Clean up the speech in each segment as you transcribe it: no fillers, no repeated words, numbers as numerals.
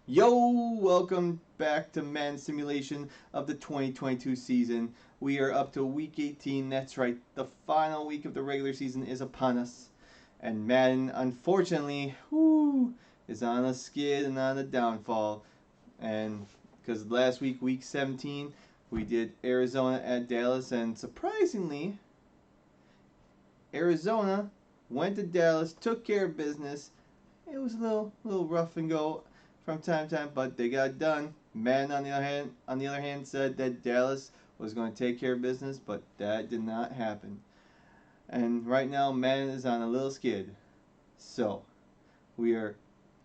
Yo, welcome back to Madden Simulation of the 2022 season. We are up to week 18. That's right, the final week of the regular season is upon us. And Madden, unfortunately, is on a skid and on a downfall. And because last week, week 17, we did Arizona at Dallas, and surprisingly, Arizona went to Dallas, took care of business. It was a little rough and go from time to time, but they got it done. Madden, on the other hand, said that Dallas was going to take care of business, but that did not happen. And right now, Madden is on a little skid. So, we are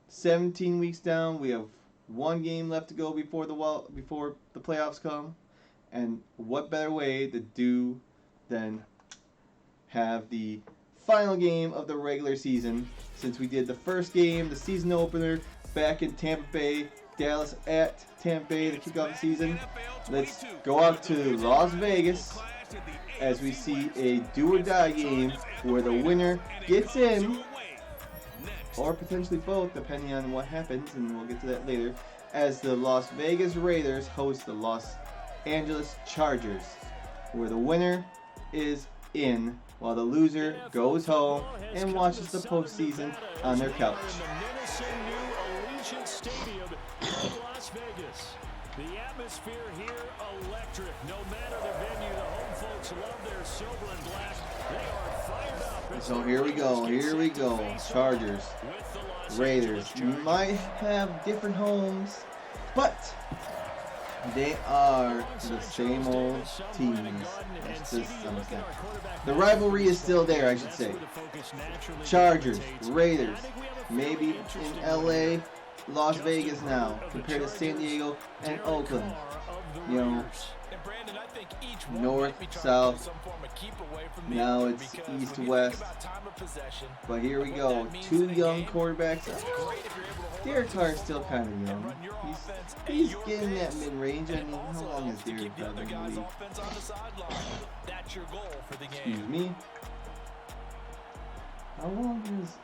17 weeks down. We have one game left to go before the playoffs come. And what better way to do than have the final game of the regular season, since we did the first game, the season opener, back in Tampa Bay, Dallas at Tampa Bay to kick off the season. Let's go out to Las Vegas as we see a do or die game where the winner gets in, or potentially both, depending on what happens, and we'll get to that later, as the Las Vegas Raiders host the Los Angeles Chargers, where the winner is in while the loser goes home and watches the postseason on their couch. Stadium in Las Vegas. The atmosphere here electric. No matter the venue, the home folks love their silver and black. They are fired up. So here we go. Chargers, Raiders might have different homes, but they are the same old teams. The rivalry is still there, I should say. Chargers, Raiders, maybe in LA, Las Vegas now, compared to San Diego and Oakland. You know, north, south, now it's east to west. But here we go, two young quarterbacks. Derek Carr is still kind of young. He's getting that mid-range. I mean, how long has Derek Carr been in the league? Excuse me. How long has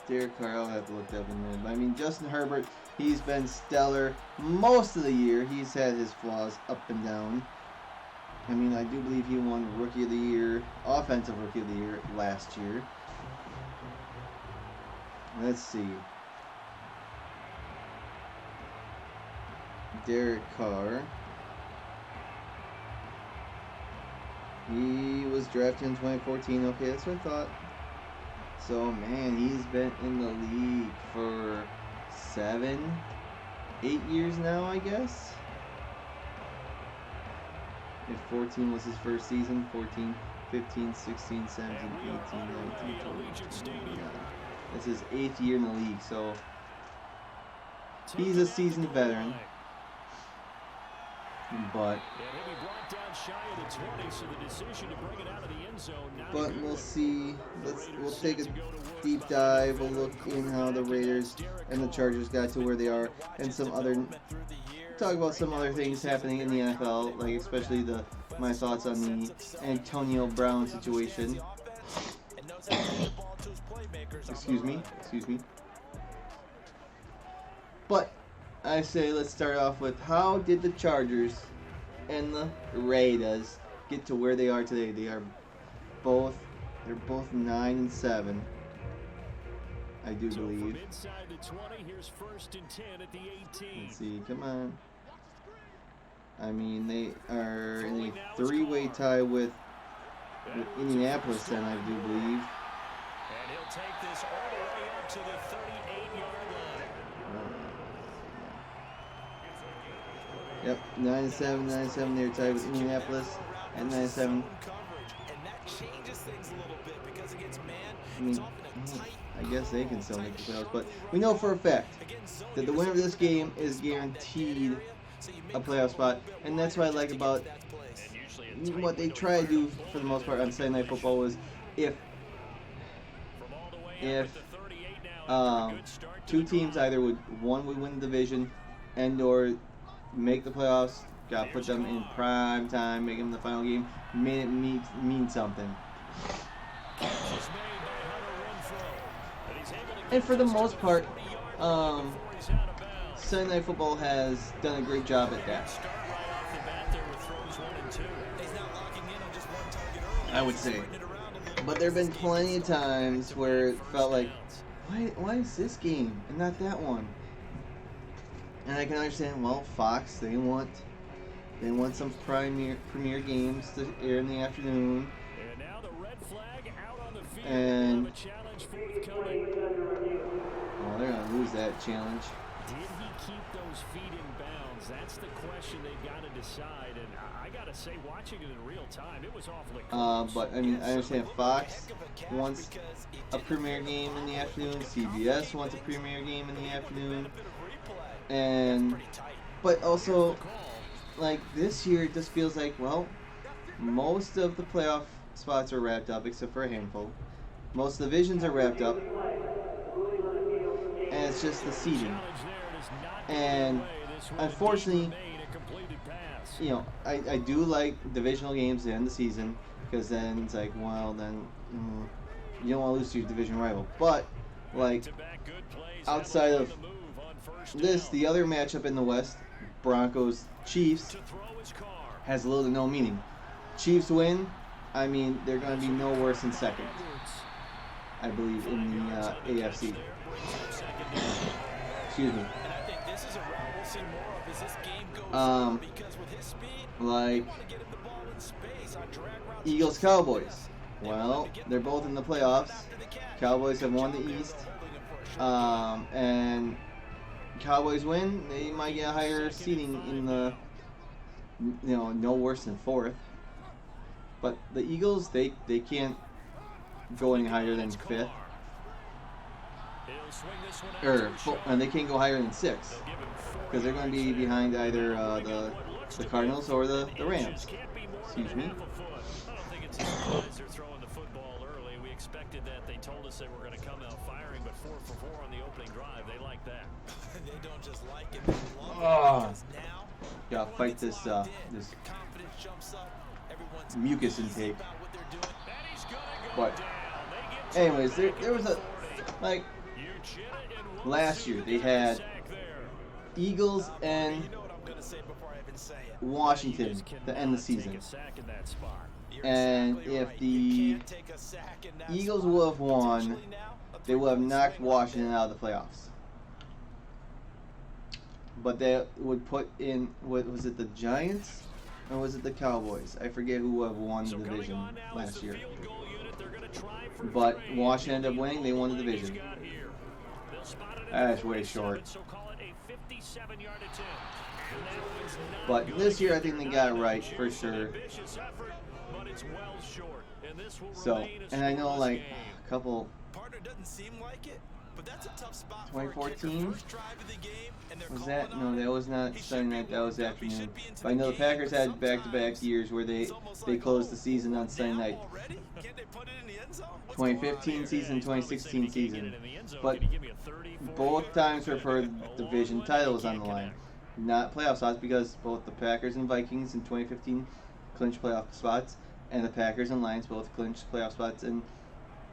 Derek Carr? I'll have to look that up in a minute. But I mean, Justin Herbert, he's been stellar most of the year. He's had his flaws up and down. I mean, I do believe he won Rookie of the Year, Offensive Rookie of the Year last year. Let's see. Derek Carr. He was drafted in 2014. Okay, that's what I thought. So, man, he's been in the league for 7, 8 years now, I guess. If 14 was his first season, 14, 15, 16, 17, 18, 19, 20. This is his 8th year in the league, so he's a seasoned veteran. But we'll see. We'll take a deep dive. We'll look in how the Raiders and the Chargers got to where they are, and talk about some other things happening in the NFL, like especially my thoughts on the Antonio Brown situation. Excuse me. But I say let's start off with, how did the Chargers and the Raiders get to where they are today? They're both 9-7. I do believe. Let's see, come on. I mean, they are in a 3-way tie with Indianapolis, then, I do believe. And he'll take this all the way up to the 38-yard line. Yep, 9-7. They're tied with Indianapolis at 9-7. And that changes things a little bit because against man, I mean, I guess they can still make the playoffs, but we know for a fact that the winner of this game is guaranteed a playoff spot, and that's what I like about what they try to do for the most part on Sunday Night Football is if two teams either one would win the division and or make the playoffs, got put them in prime time, make them the final game, made it mean something. And for the most part, Sunday Night Football has done a great job at that. Start right off the bat there with throws 1 and 2. He's not locking in on just one target early. I would say. Spreading it around a little But bit. there have been This game plenty is of tough. times where it felt like, why is this game and not that one? And I can understand, well, Fox, they want some premier games to air in the afternoon. And now the red flag out on the field. And- We'll have a challenge forthcoming. Well, they're going to lose that challenge. Did he keep those feet in bounds? That's the question they've got to decide. And I got to say, watching it in real time, it was awfully close. But, I mean, I understand Fox wants a premier game in the afternoon. CBS wants a premier game in the afternoon. And, but also, like, this year it just feels like, well, most of the playoff spots are wrapped up except for a handful. Most divisions are wrapped up. And it's just the seeding. And unfortunately, you know, I do like divisional games to end the season, because then it's like, well, then you don't want to lose to your division rival. But, like, outside of this, the other matchup in the West, Broncos-Chiefs, has little to no meaning. Chiefs win, I mean, they're going to be no worse than second, I believe, in the AFC. Excuse me. And I think this is a route we'll see more of as this game goes on, because with his speed, Like, you want to get him the ball in space on drag routes. Eagles-Cowboys. Well, they're both in the playoffs. Cowboys have won the East. And Cowboys win, they might get a higher seeding in the, you know, no worse than fourth. But the Eagles, they can't go any higher than fifth. And they can't go higher than sixth, because they're going to be behind either the Cardinals or the Rams. Excuse me. I don't think it's a surprise they're throwing the football early. We expected that. They told us they were going to come out firing, but 4 for 4 on the opening drive. They like that. They don't just like it, they love it, because now Gotta fight this this confidence jumps up. Everyone's mucus easy intake. about what they're doing. And he's going to go But down. They get anyways, there was a, like, last year they had Eagles and You know what I'm gonna say before I even say it. Washington to end the season. You're And exactly if right. the You can't take a sack in that Eagles spot. would have won, Potentially now, a they would have three-point knocked swing on Washington out of the playoffs. But they would put in, what was it, the Giants? Or was it the Cowboys? I forget who would have won the division last year. But Washington ended up winning, they won the division. That's way short. But this year I think they got it right, for sure. So, and I know, like, a couple, Partner doesn't seem like it, but that's a tough spot 2014? First drive of the game, and they're was calling that? No, on that him. was not He should Sunday be night, that was warmed up. He afternoon. should be into But I know the the game, Packers but had back-to-back sometimes years where it's almost they like, closed the oh, season on Sunday now night. already? Can't they put it in the end zone? What's going on 2015 here? season, 2016 season. But Can you give me a 30, 40 both yard? times were for A division long one, titles they on the can't line. connect. Not playoff spots, because both the Packers and Vikings in 2015 clinched playoff spots, and the Packers and Lions both clinched playoff spots in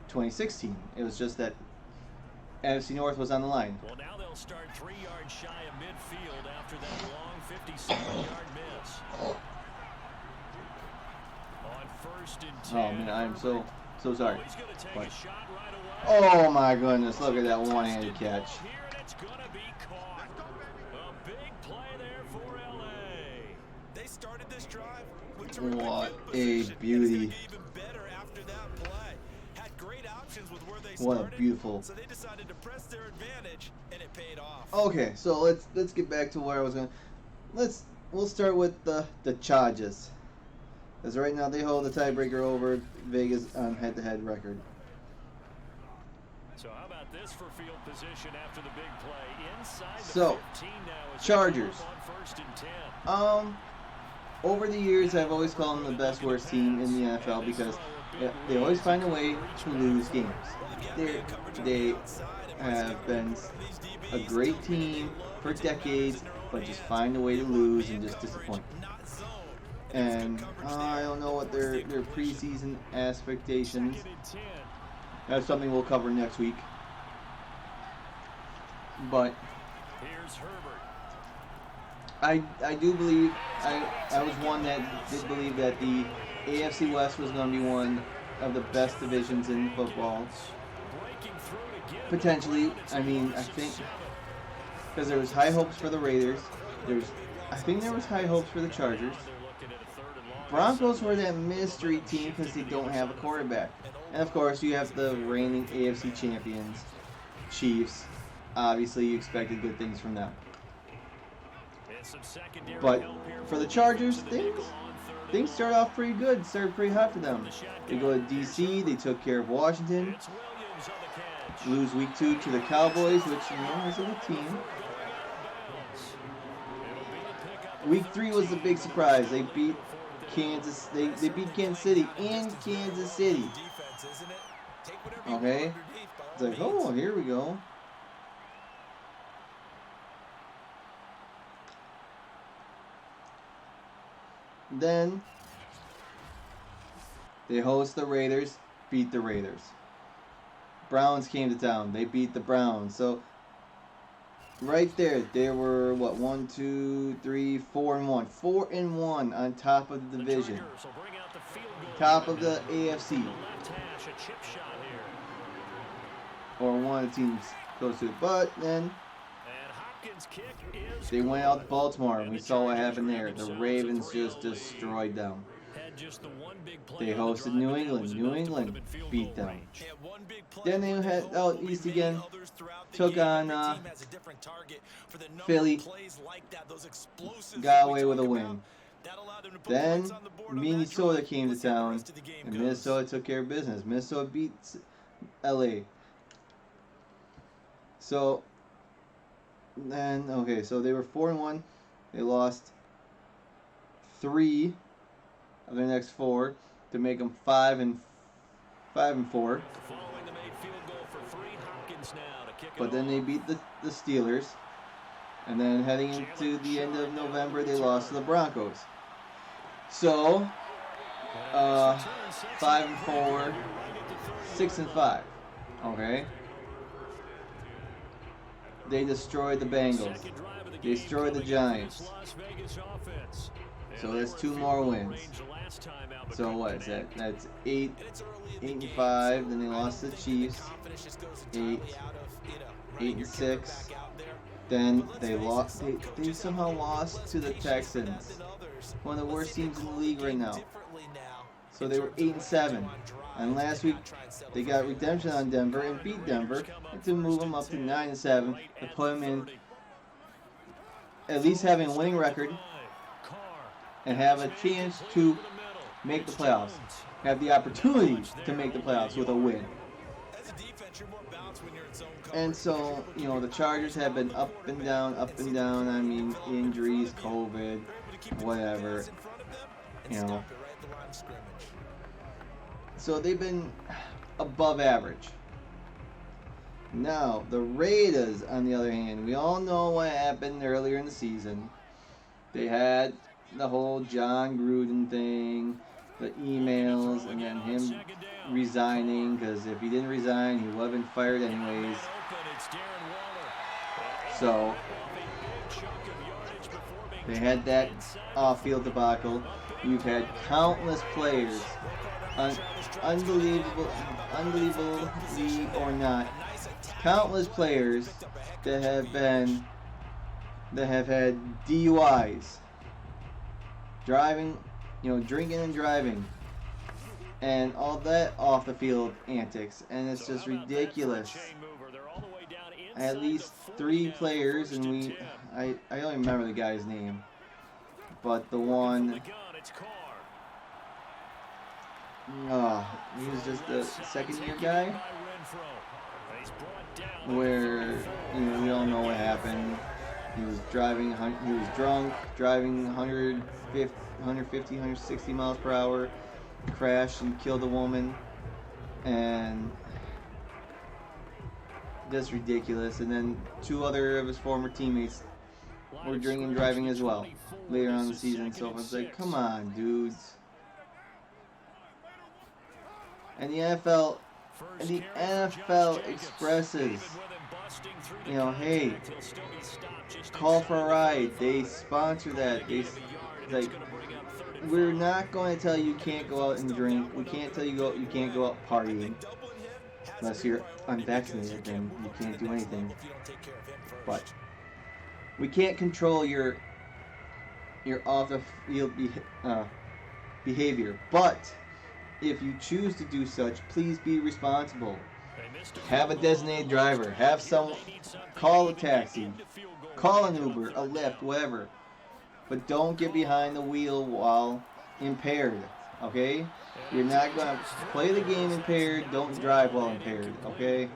2016. It was just that NFC North was on the line. Well, now they'll start 3 yards shy of midfield after that long 57-yard miss. On 1st and 10. Oh man, I'm so sorry. He's gonna take But- a shot right away. Oh my goodness, look at that one-handed catch. Here, and it's gonna be caught. A big play there for LA. They started this drive with terrific What field a position, and beauty. it's gonna get even better after that play. Had great options with where they What a started, beautiful. so they decided to press their advantage, and it paid off. Okay, so let's get back to where I was going. We'll start with the Chargers. Because right now they hold the tiebreaker over Vegas on head-to-head record. So how about this for field position after the big play? Inside the So, 15 now as they Chargers. come up on 1st and 10. Over the years, I've always called them the best worst team in the NFL, because they always find a way to lose games. They have been a great team for decades, but just find a way to lose and just disappoint. And I don't know what their preseason expectations. 2nd and 10. That's something we'll cover next week. But Here's Herbert. I do believe I was one that did believe that the AFC West was going to be one of the best divisions in football. Potentially, I mean, I think because there was high hopes for the Raiders. I think there was high hopes for the Chargers. Broncos were that mystery team because they don't have a quarterback. And of course, you have the reigning AFC champions, Chiefs. Obviously, you expected good things from them. But for the Chargers, things started off pretty good. Started pretty hot for them. They go to DC. They took care of Washington. Lose week 2 to the Cowboys, which is a good team. Week 3 was the big surprise. They beat Kansas. They beat Kansas City in Kansas City. Okay, it's like, oh, here we go. Then they host the Raiders, beat the Raiders. Browns came to town. They beat the Browns. So right there, they were what 1, 2, 3, 4-1, 4-1 on top of the division, top of the AFC, or one of the teams close to it. But then they went out to Baltimore, and we saw what happened there. The Ravens just destroyed them. They hosted New England. New England beat them. Then they head out east again, took on Philly, got away with a win. Then Minnesota came to town, and Minnesota took care of business. Minnesota beat LA. So then, okay, so they were 4-1. They lost 3 of their next 4 to make them 5-4. But then they beat the Steelers, and then heading into the end of November, they lost to the Broncos. So 5-4, 6-5. Okay. They destroyed the Bengals. They destroyed the Giants. So that's 2 more wins. So what is that? That's 8-5. Then they lost to the Chiefs. 8-6. Then they lost. They somehow lost to the Texans, one of the worst teams in the league right now. So they were 8-7. And last week they got redemption on Denver and beat Denver to move them up to 9-7 to put them in at least having a winning record and have a chance to make the playoffs. Have the opportunity to make the playoffs with a win. And so, the Chargers have been up and down. I mean, injuries, COVID, whatever. So they've been above average. Now, the Raiders, on the other hand, we all know what happened earlier in the season. They had the whole John Gruden thing, the emails, and then him resigning, because if he didn't resign, he would have been fired anyways. So, they had that off-field debacle. You've had countless players, unbelievably or not, countless players that have had DUIs, driving, drinking and driving, and all that off the field antics, and it's just ridiculous. At least 3 players, and I don't even remember the guy's name, but the one, he was just a second-year guy, where, we all know what happened. He was drunk, driving 150, 160 miles per hour, crashed and killed a woman, and just ridiculous. And then 2 other of his former teammates were drinking and driving as well later on in the season. So it's like, come on, dudes. And the NFL expresses you know, hey, call for a ride. They sponsor that. Like, we're not going to tell you can't go out and drink. We can't tell you can't go out partying. Unless you're unvaccinated, then you can't do anything. But we can't control your off the field behavior. But if you choose to do such, please be responsible. Have a designated driver. Have someone call a taxi, call an Uber, a Lyft, whatever. But don't get behind the wheel while impaired. Okay? You're not going to play the game impaired. Don't drive while impaired. Okay?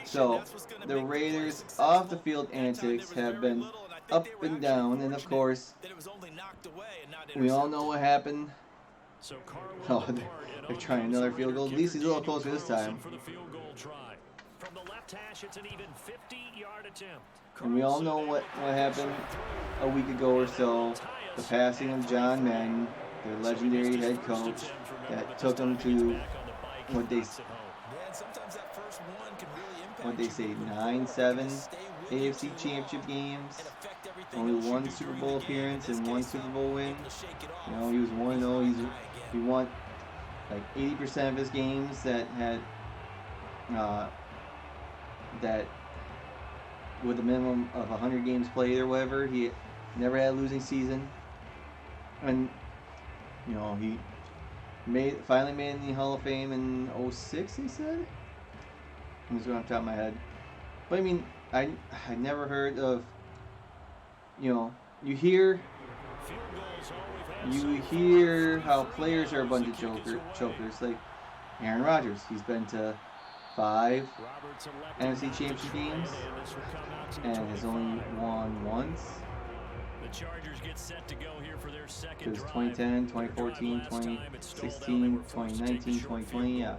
So, the Raiders' off the field antics have been up and down, and of course, we all know what happened. Oh, they're trying another field goal. At least he's a little closer this time. And we all know what happened a week ago or so. The passing of John Madden, their legendary head coach, that took them to what they say 9-7 AFC Championship games. Only one Super Bowl appearance and one Super Bowl win. You know, he was 1-0. He won like 80% of his games that had that with a minimum of 100 games played or whatever. He never had a losing season, and you know he finally made it in the Hall of Fame in 06. He said. I'm just going off the top of my head, but I mean I never heard of, you know, you hear how players are a bunch of chokers. Like Aaron Rodgers, he's been to 5 NFC Championship games and has only won once. The Chargers get set to go here for their second. It was 2010, 2014, 2016, 2019, 2020. Yeah,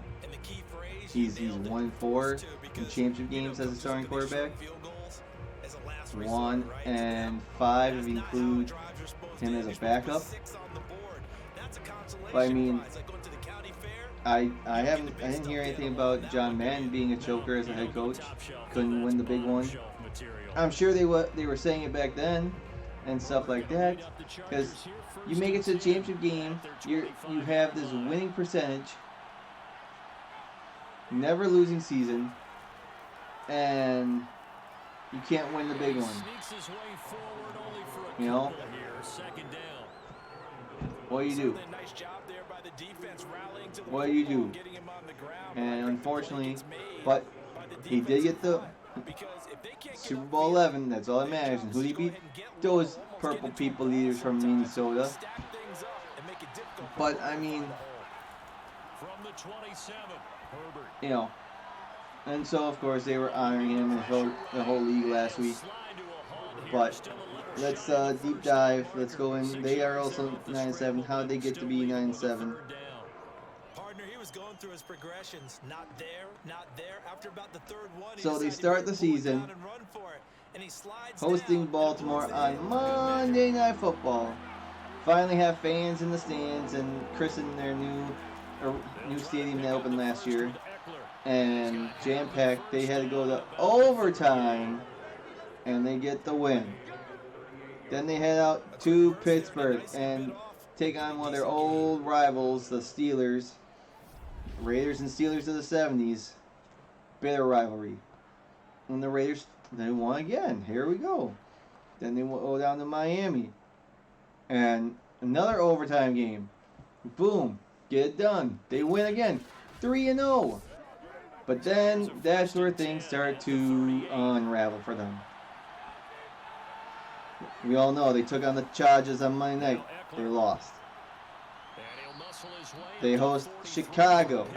he's 1-4 in championship games as a starting quarterback. 1 and 5 if you include him as a backup. But I mean, I didn't hear anything about John Madden being a choker as a head coach. Couldn't win the big one. I'm sure they were saying it back then and stuff like that, because you make it to the championship game, you have this winning percentage, never losing season, and you can't win the big one. You know? What do you do? What do you do? And unfortunately, but he did get the Super Bowl 11. That's all that matters. And who did he beat? Those purple people eaters from Minnesota. But I mean, you know, and so of course they were honoring him and the whole league last week. But let's deep dive. Let's go in. They are also 9-7. How did they get to be 9-7? Going through his progressions, not there. After about the third one, so they start the season hosting Baltimore on Monday Night Football. Finally have fans in the stands and christen their new stadium that opened last year, and jam-packed. They had to go to overtime, and they get the win. Then they head out to Pittsburgh and take on one of their old rivals, the Steelers. Raiders and Steelers of the 70s. Bitter rivalry. And the Raiders, they won again. Here we go. Then they go down to Miami. And another overtime game. Boom. Get it done. They win again. 3-0. But then that's where things start to unravel for them. We all know they took on the Chargers on Monday night. They lost. They host Chicago,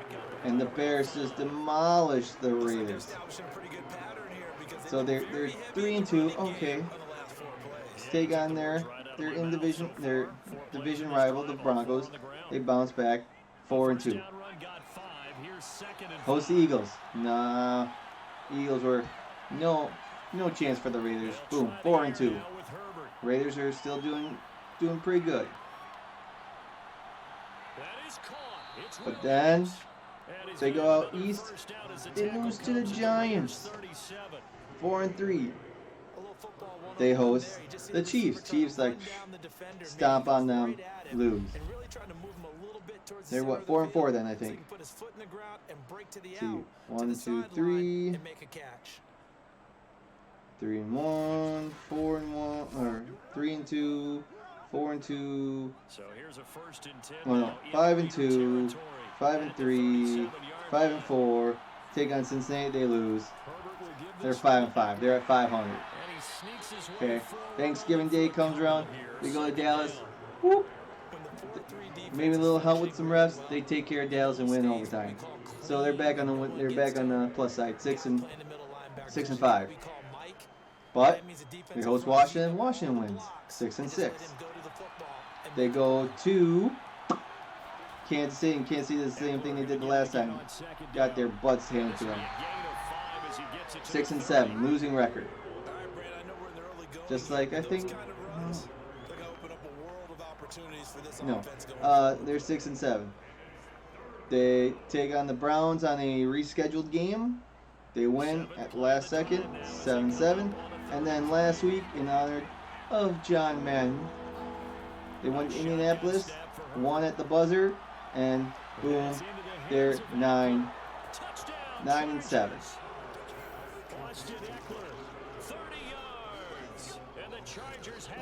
and the Bears just demolished the Raiders. So they're 3-2. Okay, take on their division rival, the Broncos. They bounce back 4-2. Host the Eagles. Nah, Eagles were no chance for the Raiders. Boom, 4-2. Raiders are still doing pretty good. But then They go out east. They lose to the Giants. 4-3. They host the Chiefs. Chiefs like stomp on them, lose. They're what, 4-4 then, I think. See, 1, 2, 3. 3-1, 4-1, or 3-2, 4-2. So here's a 1st and 10. Oh no, 5-2, 5-3, 5-4. Take on Cincinnati, they lose. They're 5-5. They're at 500. Okay. Thanksgiving Day comes around. They go to Dallas. Whoop. Maybe a little help with some refs. They take care of Dallas and win overtime. So they're back on the plus side, 6-5. But they host Washington. Washington wins 6-6. They go to Kansas City, and Kansas City does the same thing they did the last time. Got their butts handed to them. 6-7, losing record. Just like I think. No, they're 6-7. They take on the Browns on a rescheduled game. They win at the last second, 7-7. And then last week, in honor of John Madden, they went to Indianapolis, won at the buzzer, and boom, they're 9-7.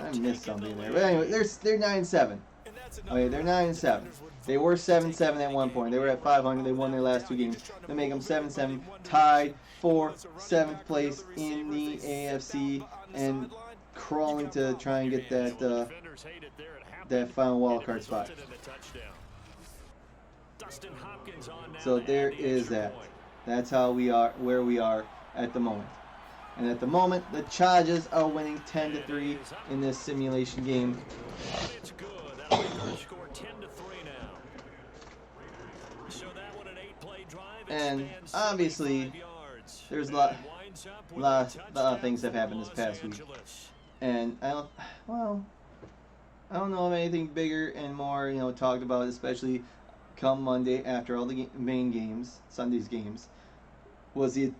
I missed something there, but anyway, they're 9-7. Okay, they're 9-7. They were 7-7 at one point. They were at 500. They won their last 2 games. They make them 7-7, tied for 7th place in the AFC, and crawling to try and get that final wildcard spot. So there is that. That's how we are, where we are at the moment. And at the moment, the Chargers are winning 10-3 in this simulation game. And obviously, there's a lot of things that have happened this past week. And I don't know of anything bigger and more, talked about, especially come Monday after all the main games, Sunday's games, was the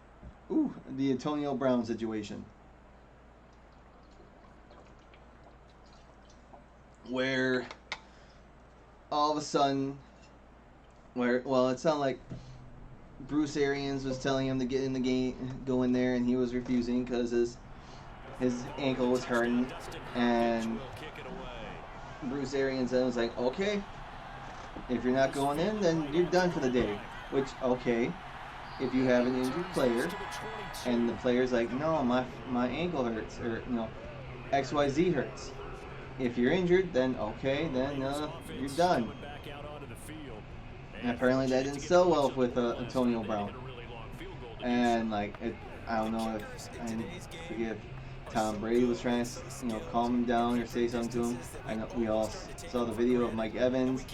Antonio Brown situation. Where all of a sudden, it sounded like Bruce Arians was telling him to get in the game, go in there, and he was refusing because his ankle was hurting, and Bruce Arians then was like, okay, if you're not going in, then you're done for the day. Which, okay, if you have an injured player, and the player's like, no, my ankle hurts, or XYZ hurts. If you're injured, then okay, then you're done. And apparently that didn't sell well with Antonio Brown. And I don't know if I forget if Tom Brady was trying to calm him down or say something to him. I know we all saw the video of Mike Evans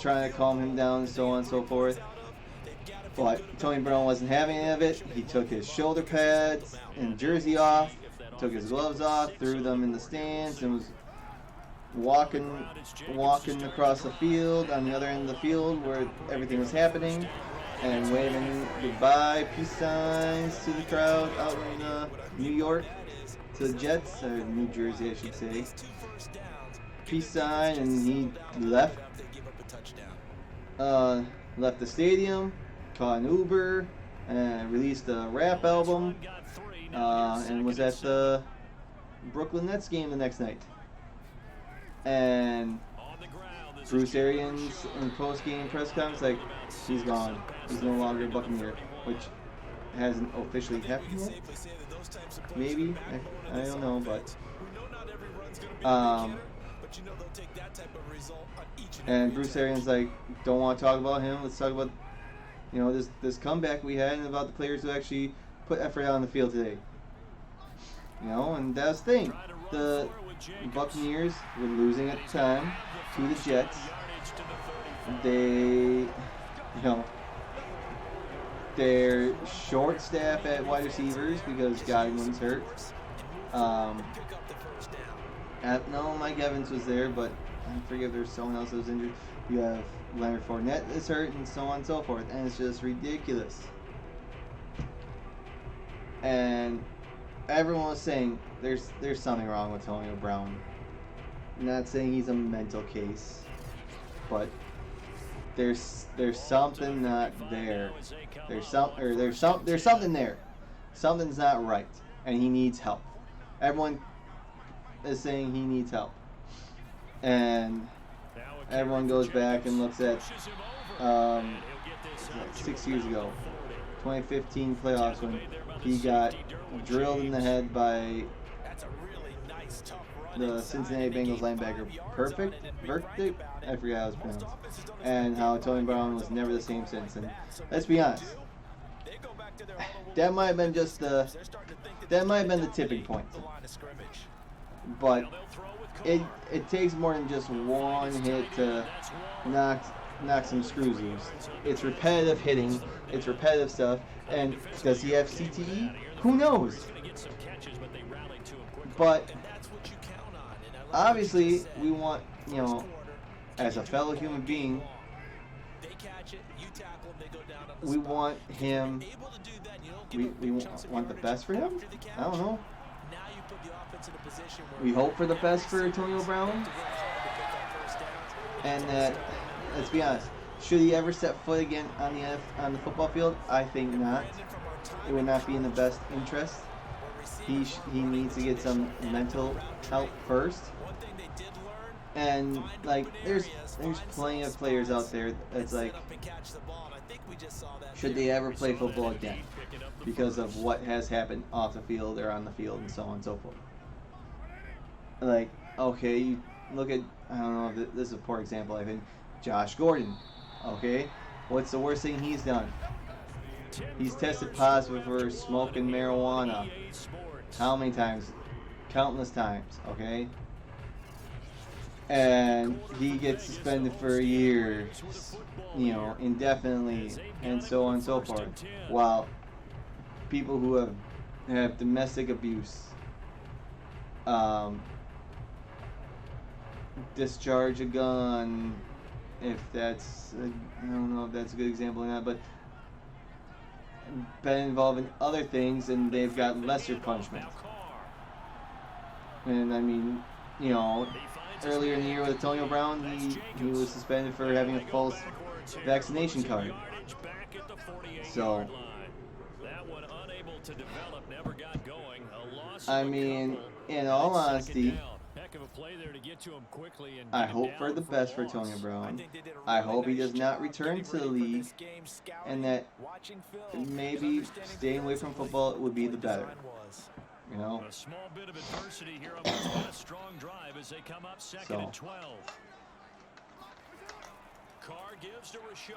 trying to calm him down and so on and so forth. But Tony Brown wasn't having any of it. He took his shoulder pads and jersey off, took his gloves off, threw them in the stands, and was walking across the field on the other end of the field where everything was happening, and waving goodbye, peace signs to the crowd out in New York, to the Jets, or New Jersey I should say. Peace sign, and he left the stadium, caught an Uber, and released a rap album, and was at the Brooklyn Nets game the next night. And Bruce Arians in post-game press conference, he's gone. He's no longer a Buccaneer, which hasn't officially happened yet. Maybe, I don't know, but and Bruce Arians don't want to talk about him. Let's talk about this comeback we had and about the players who actually put effort out on the field today. And that's the thing. The Buccaneers were losing at the time to the Jets. They, they're short staff at wide receivers because Godwin's hurt. No, Mike Evans was there, but I forget if there's someone else that was injured. You have Leonard Fournette is hurt, and so on and so forth, and it's just ridiculous. And everyone was saying there's something wrong with Antonio Brown. I'm not saying he's a mental case, but there's something not there. There's something there. Something's not right, and he needs help. Everyone is saying he needs help, and everyone goes back and looks at 6 years ago, 2015 playoffs when he got drilled in the head by the Cincinnati Bengals linebacker, Verdict, I forgot how it was pronounced, and how Tony Brown was never the same since. And let's be honest, that might have been the tipping point. But it takes more than just one hit to knock some screws loose. It's repetitive hitting, it's repetitive stuff, and does he have CTE? Who knows? But obviously, we want, as a fellow human being, we want him, we want the best for him? I don't know. We hope for the best for Antonio Brown. And let's be honest, should he ever set foot again on the football field? I think not. It would not be in the best interest. He needs to get some mental help first. And there's plenty of players out there that's like, should they ever play football again because of what has happened off the field or on the field and so on and so forth. Okay, you look at, I don't know if this is a poor example, I think Josh Gordon. Okay, what's the worst thing he's done? He's tested positive for smoking marijuana. How many times? Countless times, okay? And he gets suspended for a year, indefinitely, and so on and so forth. While people who have domestic abuse, discharge a gun, if that's, I don't know if that's a good example or not, but been involved in other things and they've got lesser punishment. And I mean, earlier in the year with Antonio Brown, he was suspended for having a false vaccination card. So, I mean, in all honesty, I hope for the best for Antonio Brown. I hope he does not return to the league, and that maybe staying away from football would be the better. A small bit of adversity here on what's been a strong drive as they come up second and 12. Carr gives to Richard.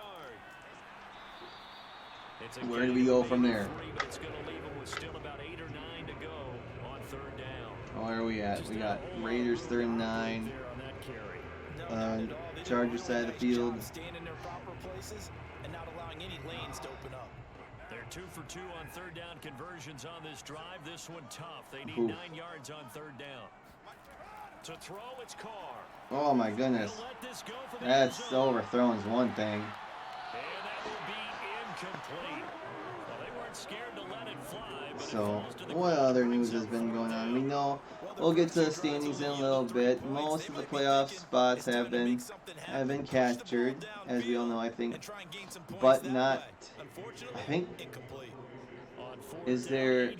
Where do we go from there? It's going to leave him with still about 8 or 9 to go on third down. Where are we at? We got Raiders 3rd and 9. Chargers side of the field. Staying in their proper places and not allowing any lanes to open up. They're 2 for 2 on third down conversions on this drive. This one tough. They need 9 yards on third down. To throw, it's Carr. Oh my goodness. That's overthrown is one thing. And that will be incomplete. Well, they weren't scared to let it fly. So, what other news has been going on? We know we'll get to the standings in a little bit. Most of the playoff spots have been captured, as we all know, I think, but not. I think is there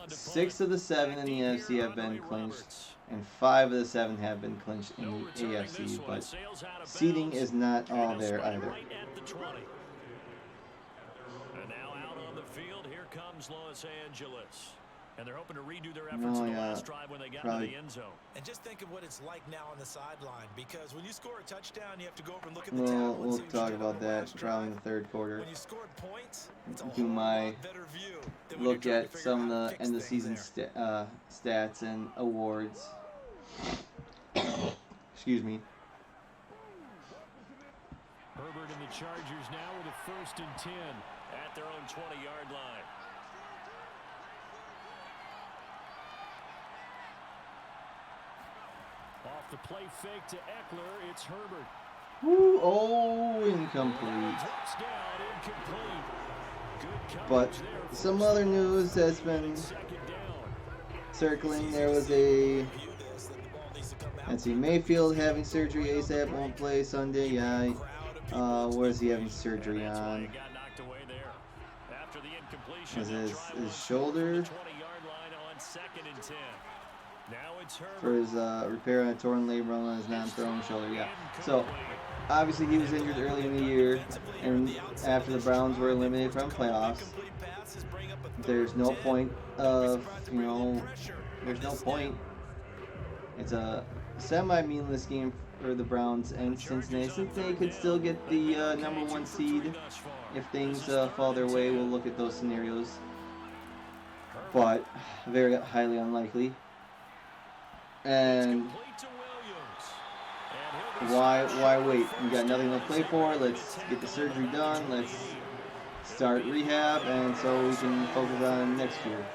6 of the 7 in the NFC have been clinched, and 5 of the 7 have been clinched in the AFC. But seeding is not all there either. And now out on the field, here comes Los Angeles. And they're hoping to redo their efforts in the last drive when they got to the end zone. And just think of what it's like now on the sideline, because when you score a touchdown, you have to go over and look at the tablet. We'll talk about that probably in the third quarter. When you scored points, it's a do my look at some of the end of season stats and awards. Excuse me. Herbert and the Chargers now with a 1st and 10 at their own 20-yard line. Off the play fake to Eckler, it's Herbert. Woo, oh, incomplete. But some other news that's been circling, there was a, let's see, Mayfield having surgery ASAP, won't play Sunday. Yeah, where is he having surgery on? Was his shoulder? For his repair on a torn labrum on his non-throwing shoulder, yeah. So, obviously he was injured early in the year, and after the Browns were eliminated from playoffs, there's no point of, there's no point. It's a semi-meaningless game for the Browns and Cincinnati. Cincinnati could still get the #1 seed if things fall their way. We'll look at those scenarios, but very highly unlikely. And why wait? We got nothing to play for. Let's get the surgery done. Let's start rehab, and so we can focus on next year.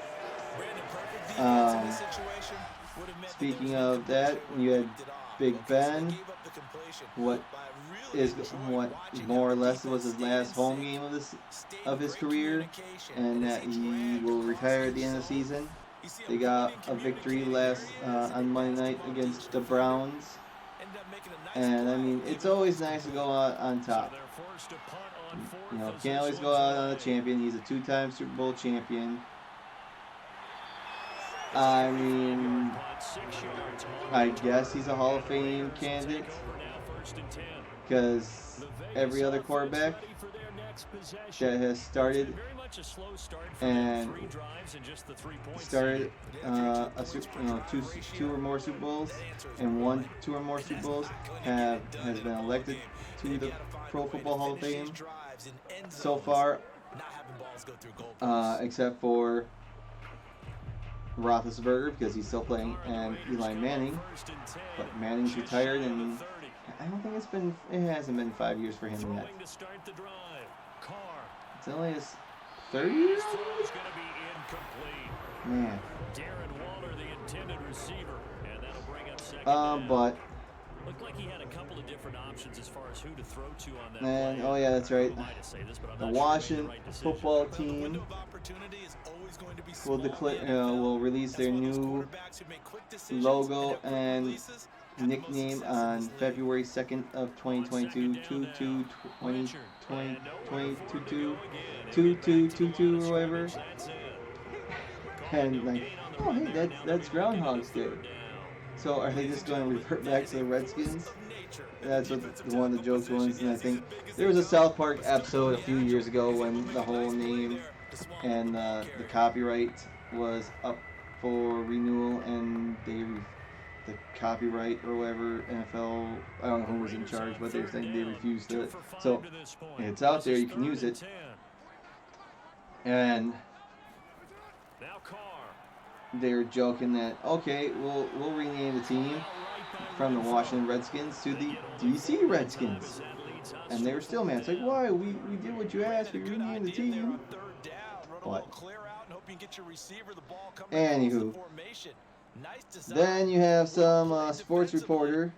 Speaking of that, you had Big Ben. What more or less was his last home game of his career, and that he will retire at the end of the season. They got a victory on Monday night against the Browns. And, I mean, it's always nice to go out on top. Can't always go out on a champion. He's a 2-time Super Bowl champion. I mean, I guess he's a Hall of Fame candidate. Because every other quarterback that has started and started two or more Super Bowls and won 2 or more Super Bowls has been elected to the Pro Football Hall of Fame so far, except for Roethlisberger, because he's still playing, and Eli Manning. But Manning's retired, and I don't think it hasn't been 5 years for him yet. It's only his 3rd year? Man. But looked like he had a couple of different options as far as who to throw to on that play. Oh yeah, that's right. The Washington football team will release their new logo and nickname on February 2nd of 2022, 22 or whatever. And like, oh hey, that's Groundhog's Day. So are they just going to revert back to the Redskins? That's what one of the jokes was, and I think there was a South Park episode a few years ago when the whole name and the copyright was up for renewal, and the copyright or whatever, NFL, I don't know who was in charge, but they were saying they refused it. So it's out there, you can use it. And they were joking that, okay, we'll rename the team from the Washington Redskins to the DC Redskins. And they were still mad. It's like, why? We did what you asked. We renamed the team. But anywho, then you have some sports reporter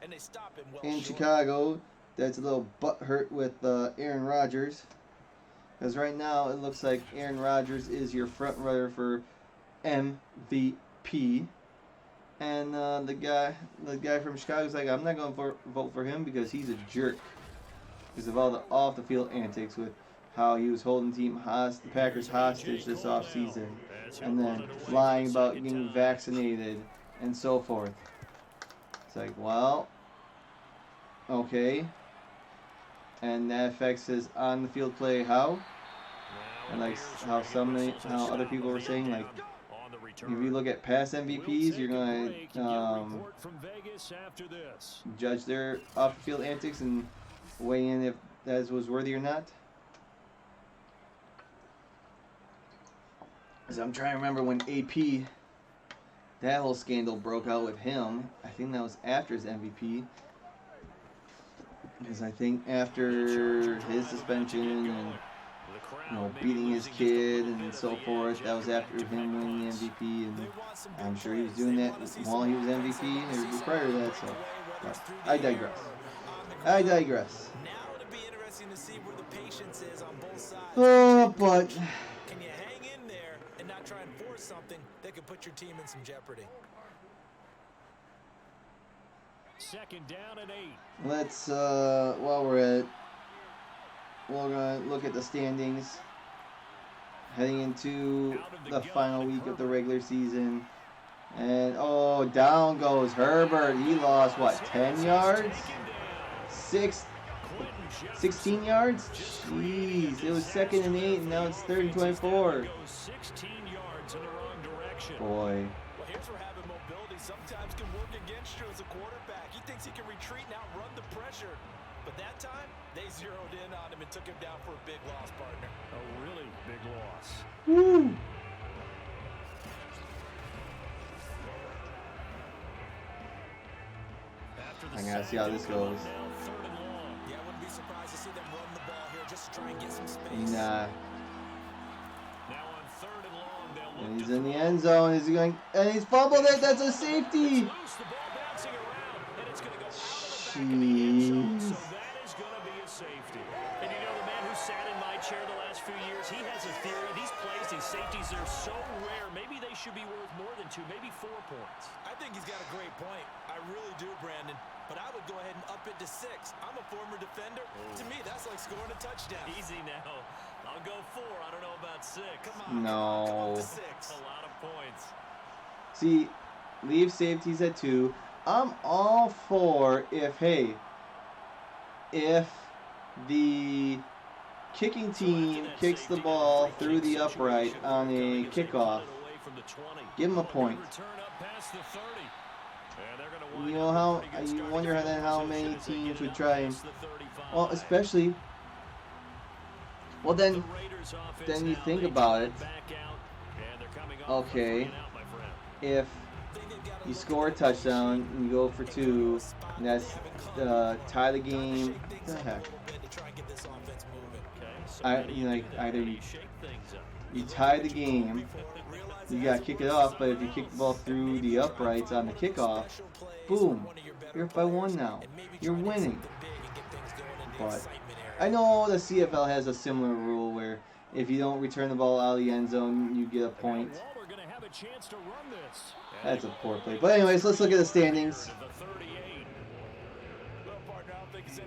in Chicago that's a little butthurt with Aaron Rodgers. Because right now it looks like Aaron Rodgers is your front runner for MVP. And the guy from Chicago is like, I'm not going to vote for him because he's a jerk. Because of all the off-the-field antics with how he was holding the Packers hostage this offseason. And then lying about getting vaccinated and so forth. It's like, well, okay. And that affects his on-the-field play how? And like how other people were saying, like, if you look at past MVPs, you're going to judge their off-the-field antics and weigh in if that was worthy or not. Because I'm trying to remember when AP, that whole scandal broke out with him. I think that was after his MVP. Because I think after his suspension and beating his kid and so forth, that was after him winning the MVP, and I'm sure he was doing that while he was MVP or prior to that. So, but I digress. I digress. Now it'll be interesting to see where the patience is on both sides. Oh, but Can you hang in there and not try and force something that could put your team in some jeopardy? Second down and 8. let's while we're at it, we're gonna look at the standings heading into the final week of the regular season. And oh, down goes Herbert. He lost what, 10 yards? 16 yards? Jeez, it was 2nd and 8, and now it's 3rd and 24. 16 yards in the wrong direction. Boy. Well, here's where having mobility sometimes can work against you as a quarterback. He thinks he can retreat and outrun the pressure. But that time, they zeroed in on him and took him down for a big loss, partner. A really big loss. Woo! I gotta see how this goes. Yeah, I wouldn't be surprised to see them run the ball here just to try and get some space. Nah. Now on 3rd and long, they'll And look he's to in the throw. end zone. Is he going? And he's fumbled it. That's a safety. Loose, the ball bouncing around, and it's going to go out of the back of the end zone. So Jeez. that is going to be a safety. And you know, the man who sat in my chair the last few years, he has a theory. These plays, these safeties, they're so rare. Maybe they should be worth more than 2, maybe 4 points. I think he's got a great point. I really do, Brandon. But I would go ahead and up it to 6. I'm a former defender. To me, that's like scoring a touchdown. Easy now. I'll go 4. I don't know about 6. Come on. No. Come up to 6. A lot of points. See, leave safeties at 2. I'm all for if the kicking team kicks the ball through the upright on a kickoff, give them a point. You know how you wonder then how many teams would try and, well, especially, well then you think about it. Okay, if you score a touchdown and you go for 2, and that's tie the game. What the heck? Either you tie the game, you gotta kick it off, but if you kick the ball through the uprights on the kickoff, boom, you're up by 1 now. You're winning. But I know the CFL has a similar rule where if you don't return the ball out of the end zone, you get a point. That's a poor play. But anyways, let's look at the standings.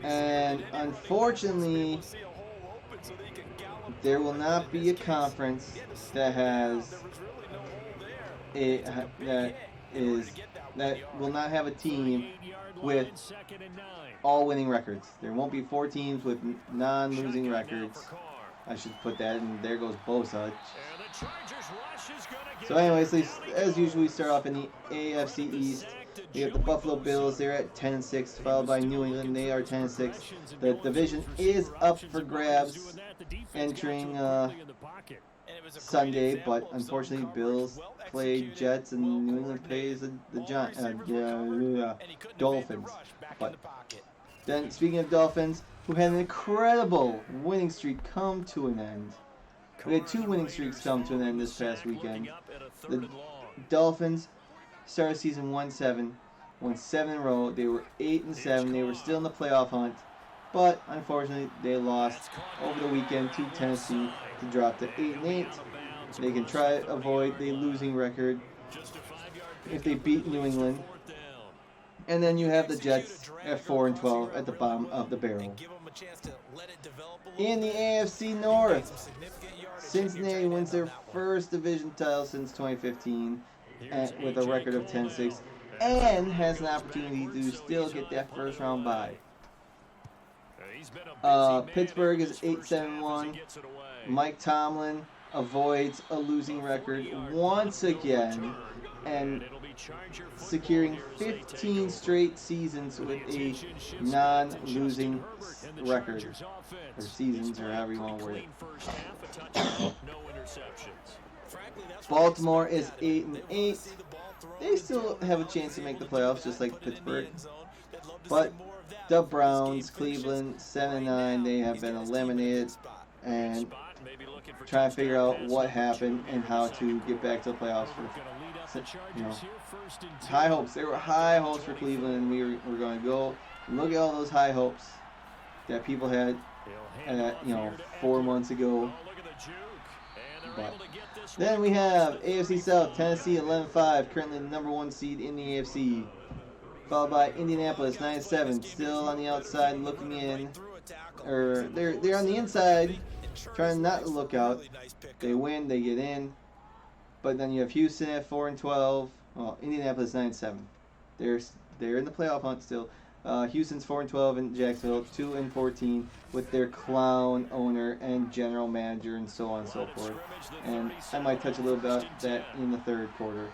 And unfortunately, there will not be a conference that has that will not have a team with all winning records. There won't be 4 teams with non-losing records. I should put that in. There goes Bosa. So anyways, as usual, we start off in the AFC East. We have the Buffalo Bills. They're at 10-6, followed by New England. They are 10-6. The division is up for grabs entering Sunday, but unfortunately, Bills play Jets and New England plays the Dolphins. But then, speaking of Dolphins, who had an incredible winning streak come to an end. We had 2 winning streaks come to an end this past weekend. The Dolphins started season 1-7, won 7 in a row. They were 8-7. They were still in the playoff hunt, but unfortunately they lost over the weekend to Tennessee to drop to 8-8. They can try to avoid the losing record if they beat New England. And then you have the Jets at 4-12 at the bottom of the barrel. In the AFC North, Cincinnati wins their first division title since 2015 with a record of 10-6 and has an opportunity to still get that first round bye. Pittsburgh is 8-7-1. Mike Tomlin avoids a losing record once again and securing 15 straight seasons with a non-losing record, or seasons, or however you want to word it. Baltimore is 8-8. They still have a chance to make the playoffs, just like Pittsburgh. But the Browns, Cleveland, 7-9. They have been eliminated, and trying to figure out what happened and how to get back to the playoffs for. High hopes. There were high hopes for Cleveland, and we were going to go Look at all those high hopes that people had, 4 months ago. But then we have AFC South, Tennessee 11-5, currently the number 1 seed in the AFC. Followed by Indianapolis 9-7, still on the outside looking in. Or they're on the inside, trying not to look out. They win, they get in. But then you have Houston at 4-12. Well, Indianapolis 9-7. They're in the playoff hunt still. Houston's 4-12 and Jacksonville 2-14 with their clown owner and general manager and so on and so forth. And I might touch a little bit about that in the third quarter.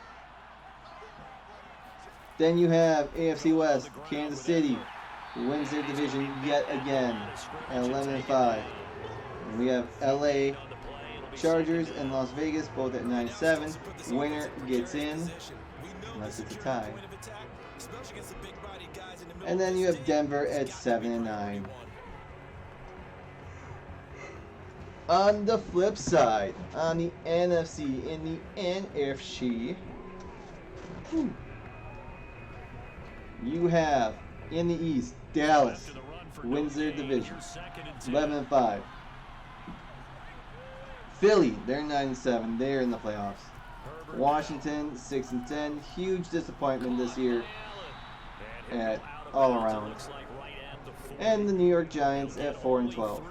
Then you have AFC West, Kansas City, who wins their division yet again at 11-5. And we have LA Chargers and Las Vegas both at 9-7. Winner gets in, unless it's a tie. And then you have Denver at 7-9. On the flip side, on the NFC, in the NFC, you have in the East, Dallas wins their division, 11-5. Philly, they're 9-7. They're in the playoffs. Washington, 6-10. Huge disappointment this year at all around. And the New York Giants at 4-12.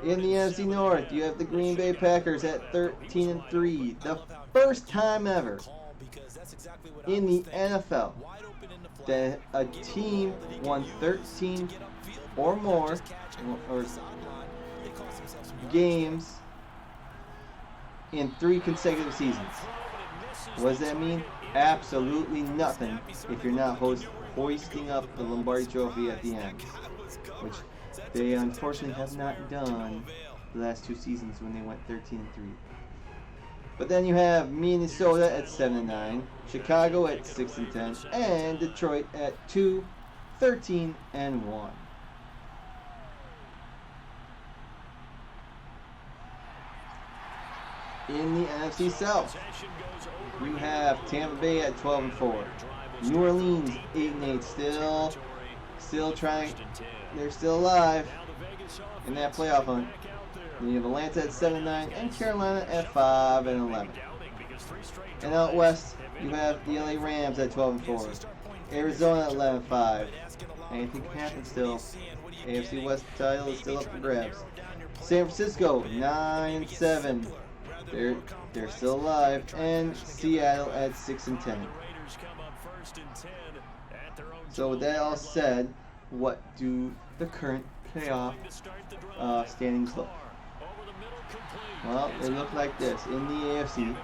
In the NFC North, you have the Green Bay Packers at 13-3. The first time ever in the NFL that a team won 13 or more games in 3 consecutive seasons. What does that mean? Absolutely nothing if you're not hoisting up the Lombardi Trophy at the end, which they unfortunately have not done the last 2 seasons when they went 13-3. But then you have Minnesota at 7-9, Chicago at 6-10, and Detroit at 2-13-1. In the NFC South, you have Tampa Bay at 12-4, New Orleans 8-8, still trying. They're still alive in that playoff hunt. Then you have Atlanta at 7-9 and Carolina at 5-11. And out west, you have the LA Rams at 12-4, Arizona at 11-5. Anything can happen still. AFC West title is still up for grabs. San Francisco 9-7. They're still alive, and Seattle at 6-10. So with that all said, what do the current playoff standings look? Well, they look like this. In the AFC,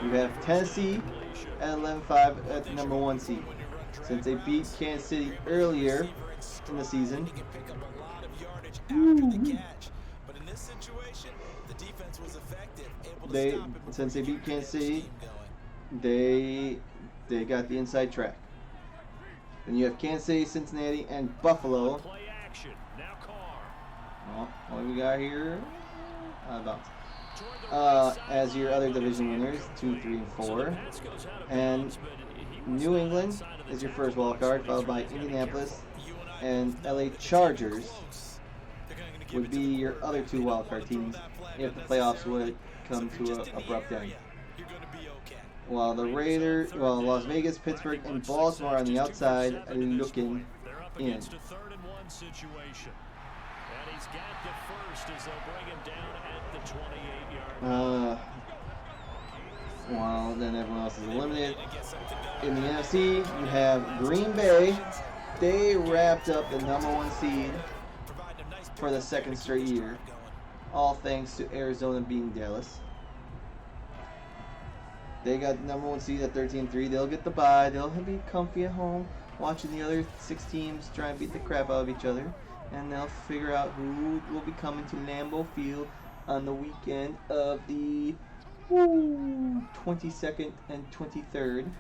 you have Tennessee at 11-5 at the number 1 seed. Since they beat Kansas City earlier in the season. Since they beat Kansas City, they got the inside track. Then you have Kansas City, Cincinnati, and Buffalo. Well, what do we got here? As your other division winners, 2, 3, and 4. And New England is your first wild card, followed by Indianapolis and LA Chargers would be your other 2 wild card teams if the playoffs would come to an abrupt end. While Las Vegas, Pittsburgh, and Baltimore on the outside are looking in. Well, then everyone else is eliminated. In the NFC, you have Green Bay. They wrapped up the number 1 seed for the 2nd straight year, all thanks to Arizona beating Dallas. They got the number 1 seed at 13-3. They'll get the bye. They'll be comfy at home, watching the other 6 teams try and beat the crap out of each other, and they'll figure out who will be coming to Lambeau Field on the weekend of the 22nd and 23rd.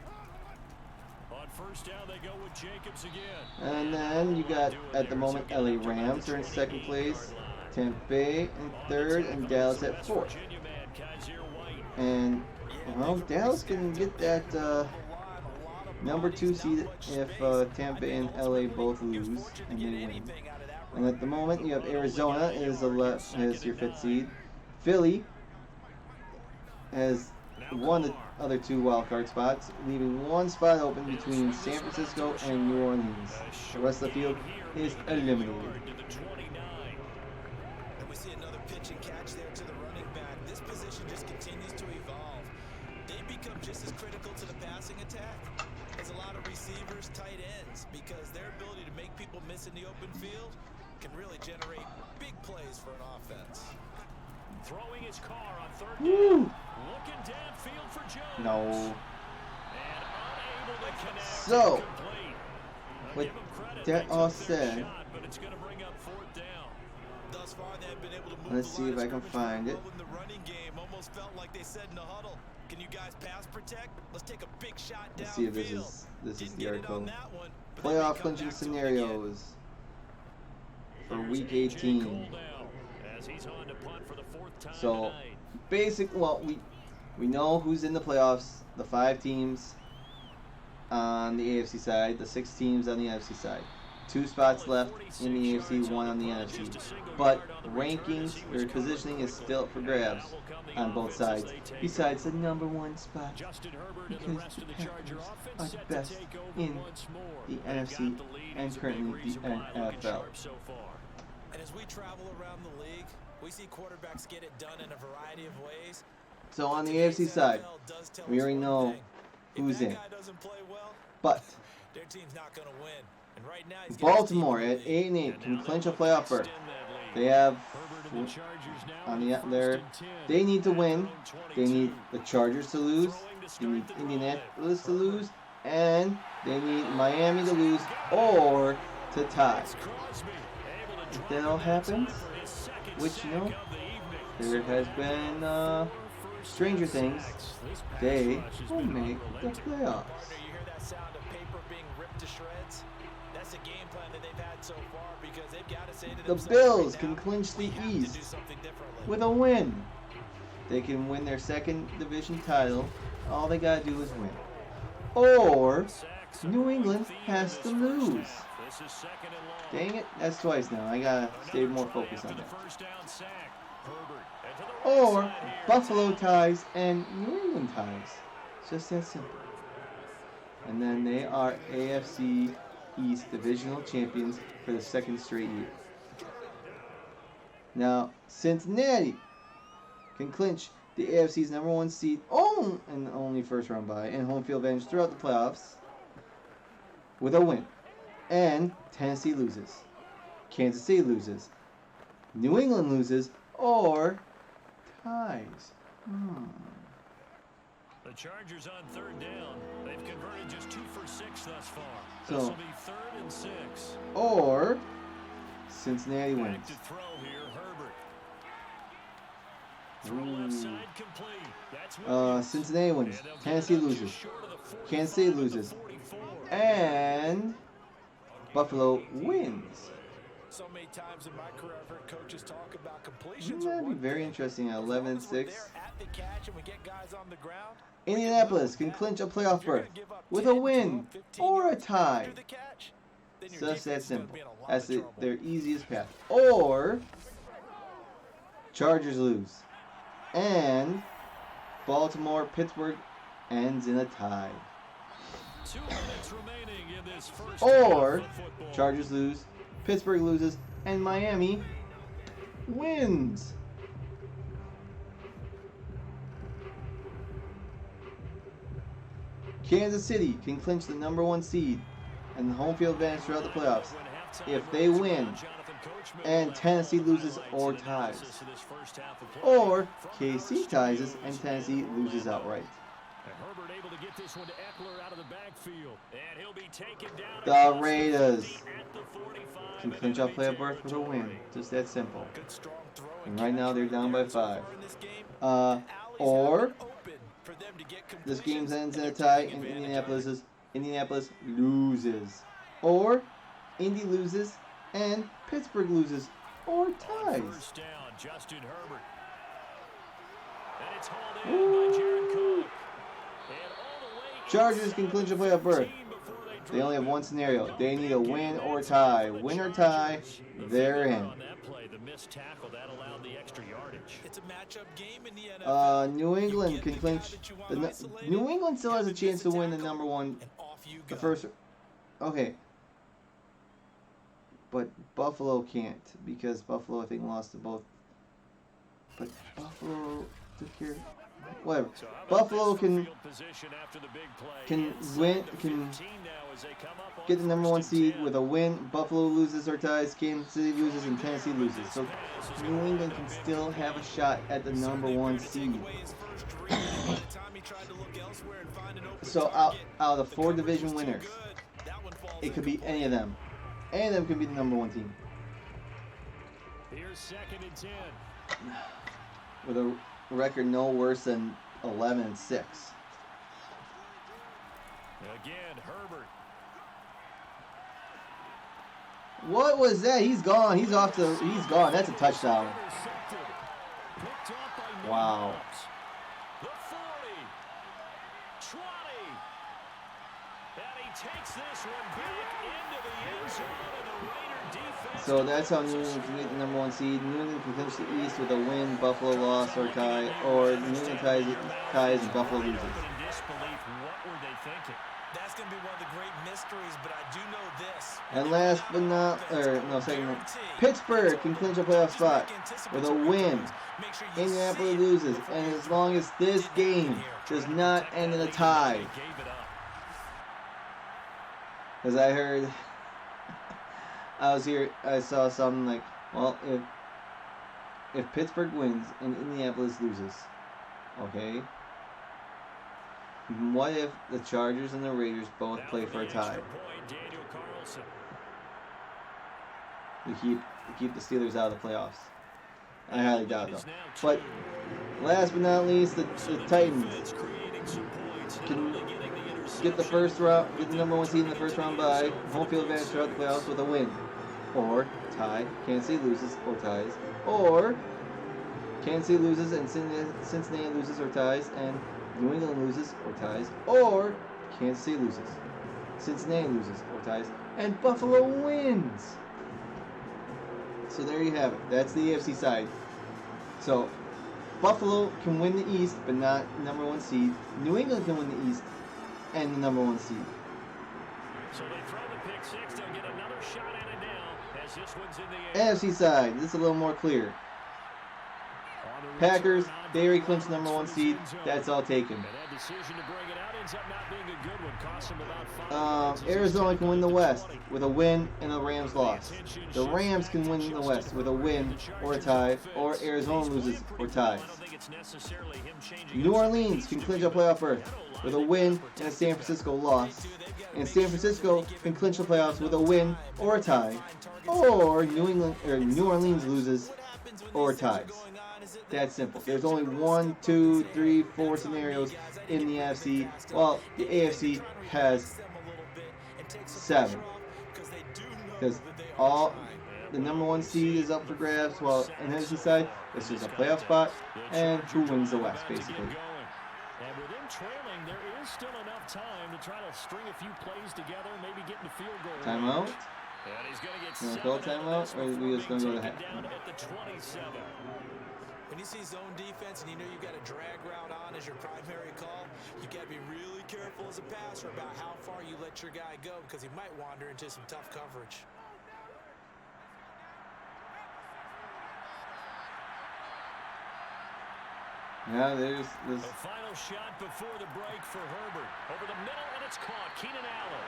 On first down, they go with Jacobs again. And then you got, at the moment, LA Rams are in 2nd place, Tampa Bay in 3rd, and Dallas at 4th. And well, Dallas can get that number 2 seed if Tampa and LA both lose and they win. And at the moment, you have Arizona is your 5th seed. Philly has won the other 2 wildcard spots, leaving 1 spot open between San Francisco and New Orleans. The rest of the field is eliminated. And we see another pitch and catch there to the running back. This position just continues to evolve. They become just as critical to the passing attack as a lot of receivers, tight ends, because their ability to make people miss in the open field can really generate big plays for an offense. Throwing his car on 3rd Woo. down. Looking downfield for Jones. No. And unable to connect. So, Incomplete. with Give him credit. that They all took their said, shot, but it's going to bring up 4th down. Thus far, they've been able to move let's the see line if of I can scrimmage find very it. well in the running game. Almost felt like they said in the huddle, can you guys pass protect? Let's take a big shot downfield. Let's see if this is Didn't the get it on article. that one, but they may Playoff come clinching back to it again. scenarios for Here's Week A.J. 18. Cole now, as he's on to punt for the 4th time So, tonight. we know who's in the playoffs. The 5 teams on the AFC side, the 6 teams on the NFC side. 2 spots left in the AFC, 1 on the NFC. But rankings or positioning is still up for grabs on both sides, besides the number 1 spot, Justin Herbert and the because rest the of the Charger Packers offense are set the to best take over in once more. the They've got NFC the lead. and It's a big currently reason the why looking NFL. sharp so far. And as we travel around the league, we see quarterbacks get it done in a variety of ways. So on the Today's AFC side, NFL does tell we us already one know thing. who's If that in. guy doesn't play well, But their team's not going to win. And right now, he's got his team Baltimore in the at lead. 8-8 can And clinch a now playoff they'll berth. extend that lead. They have Herbert and the Chargers now on in the first there. and 10 They need to at win. their own They 22. need the Chargers to lose. Throwing to They start need the drive. Indianapolis to Herbert. lose, and they need Miami to lose or to tie. It's Crosby, able to If drive that all it in time happens, for his second which sack you know, of the evening. there has been stranger things. They will make the playoffs. Partner, you hear that sound of paper being ripped to shreds? That's the game plan that they've had so far because they've got to say to The themselves Bills right can now, clinch the we have to East do something differently. with a win. They can win their 2nd division title. All they gotta do is win. Or New England has to lose. Dang it, that's twice now. I gotta stay more focused on that. Or Buffalo ties and New England ties. It's just that simple. And then they are AFC East divisional champions for the 2nd straight year. Now, Cincinnati can clinch the AFC's number 1 seed and only first round bye and home field advantage throughout the playoffs with a win. And Tennessee loses. Kansas City loses. New England loses or ties. The Chargers on 3rd down. They've converted just 2 for 6 thus far. So, this will be 3rd and 6. Or Cincinnati wins. Back to throw here, Herbert. Throw left side complete. That's Williams. Cincinnati wins. And they'll get Tennessee it up loses. just short of the 45 Kansas City at the loses. 44. And Buffalo wins. So many times in my career, I've heard coaches talk about completions. Wouldn't that be very interesting at 11 and 6? At the catch and we get guys on the ground, Indianapolis can clinch a playoff berth with a win or a tie. It's just that simple. That's their easiest path. Or Chargers lose. And Baltimore, Pittsburgh ends in a tie. 2 minutes remaining in this first Or half of football. Chargers lose, Pittsburgh loses, and Miami wins. Kansas City can clinch the number 1 seed and the home field advantage throughout the playoffs if they win and Tennessee loses or ties. Or KC ties us and Tennessee loses outright. And Herbert able to get this one to Eckler out of the backfield. And he'll be taken down. The Raiders at the 45. can clinch a playoff berth with a win. Just that simple. And right now they're down by 5. Or this game ends in a tie and Indianapolis loses. Or Indy loses and Pittsburgh loses or ties. First down, Justin Herbert. And it's hauled in by Jared Cook. And all the way Chargers can clinch a playoff berth. They only have one scenario. They need a win or tie. Win or tie, they're in. It's a matchup game in the NFL. New England can clinch. New England still has a chance to win the number one. The first. Okay. But Buffalo can't because Buffalo, I think, lost to both. But Buffalo took care. Whatever. Buffalo can win, can get the number one seed with a win. Buffalo loses or ties. Kansas City loses and Tennessee loses. So New England can still have a shot at the number one seed. So out of the 4 division winners, it could be any of them. Any of them could be the number one team. Here's 2nd and 10. With a record no worse than 11-6. Again, Herbert. What was that? He's gone. He's off to. He's gone. That's a touchdown. Wow. The 40, 20, and he takes this one back into the end zone, and the Raider defense. So that's how New England can get the number one seed. New England can clinch the East with a win, Buffalo loss, or tie, or New England ties and Buffalo loses. What were they thinking? That's going to be one of the great mysteries, but I do know this. And last but not, second, Pittsburgh can clinch a playoff spot with a win. Indianapolis loses, and as long as this game does not end in a tie, because I heard, I saw something like, well, if Pittsburgh wins and Indianapolis loses, okay, what if the Chargers and the Raiders both play for a tie? We keep the Steelers out of the playoffs. I highly doubt though. But last but not least, the Titans can get the first round, get the number one seed in the first round by home field advantage throughout the playoffs with a win, or tie. Kansas City loses or ties, or Kansas City loses and Cincinnati loses or ties, and New England loses or ties, or Kansas City loses, Cincinnati loses or ties, and Buffalo wins. So there you have it. That's the AFC side. So Buffalo can win the East, but not number one seed. New England can win the East and the number one seed. So they throw the pick six. They'll get another shot at it now as this one's in the air. AFC side. This is a little more clear. Packers, they already clinched number one seed. That's all taken. Arizona can win the West with a win and a Rams loss. The Rams can win the West with a win or a tie, or Arizona loses or ties. New Orleans can clinch a playoff berth with a win and a San Francisco loss. And San Francisco can clinch the playoffs with a win or a tie, or New Orleans loses or ties. That's simple. There's only 1, 2, 3, 4 scenarios in the AFC. Well, the AFC has 7. Because the number one seed is up for grabs, while on the NFC side, it's just a playoff spot, and who wins the West, basically. And with him trailing, there is still enough time to try to string a few plays together, maybe get in the field goal. Timeout? And he's going to get you want to call timeout, or are we just going to go to half? Down at the 27. When you see zone defense and you know you've got a drag route on as your primary call, you got to be really careful as a passer about how far you let your guy go, because he might wander into some tough coverage. Yeah, there's The final shot before the break for Herbert. Over the middle, and it's caught. Keenan Allen.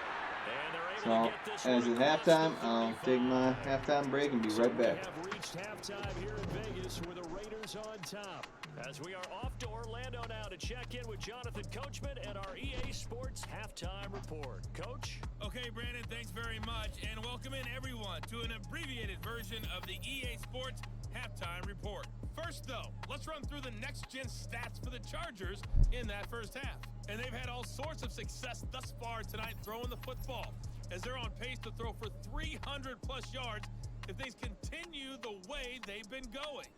And they're able to get this as one. at halftime, I'll take my halftime break and be right back. We have reached halftime here in Vegas with the Raiders on top. As we are off to Orlando now to check in with Jonathan Coachman and our EA Sports Halftime Report. Coach? Okay, Brandon, thanks very much. And welcome in everyone to an abbreviated version of the EA Sports Halftime Report. First, though, let's run through the next-gen stats for the Chargers in that first half. And they've had all sorts of success thus far tonight throwing the football, as they're on pace to throw for 300-plus yards if things continue the way they've been going.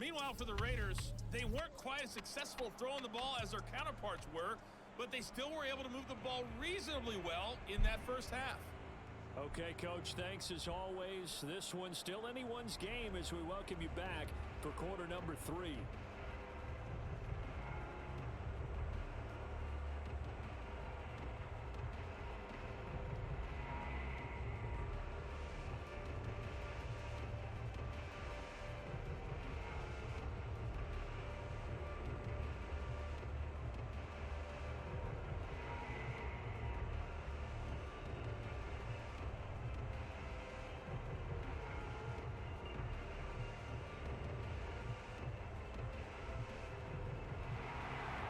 Meanwhile, for the Raiders, they weren't quite as successful throwing the ball as their counterparts were, but they still were able to move the ball reasonably well in that first half. Okay, Coach, thanks as always. This one's still anyone's game as we welcome you back for quarter number 3.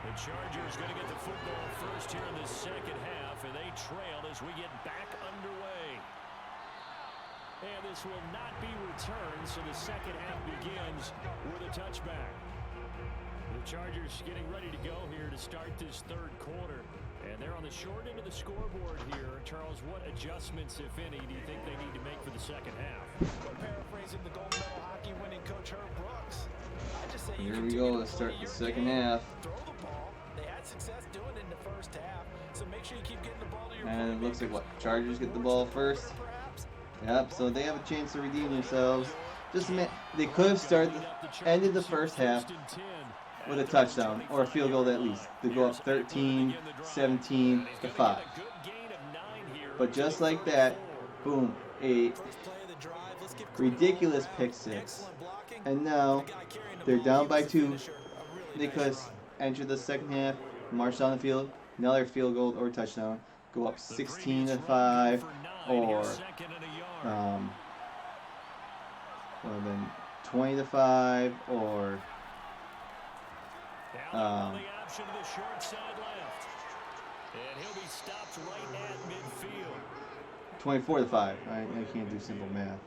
The Chargers going to get the football first here in the second half, and they trail as we get back underway. And this will not be returned, so the second half begins with a touchback. The Chargers getting ready to go here to start this third quarter. And they're on the short end of the scoreboard here. Charles, what adjustments, if any, do you think they need to make for the second half? Well, paraphrasing the gold medal hockey winning coach Herb Brooks, I just say here we go. Let's start the second half. Throw the ball. They had success doing it in the first half, so make sure you keep getting the ball to your And it looks like what? Chargers get the ball first. Yep. So they have a chance to redeem themselves. Just a minute. They could have ended the first half with a touchdown or a field goal at least to go up 13, 17 to 5. But just like that, boom, a ridiculous pick 6. And now they're down by 2. They could enter the second half, march down the field, another field goal or touchdown, go up 16 to 5, or then 20 to 5, or 24 to 5. I can't do simple math.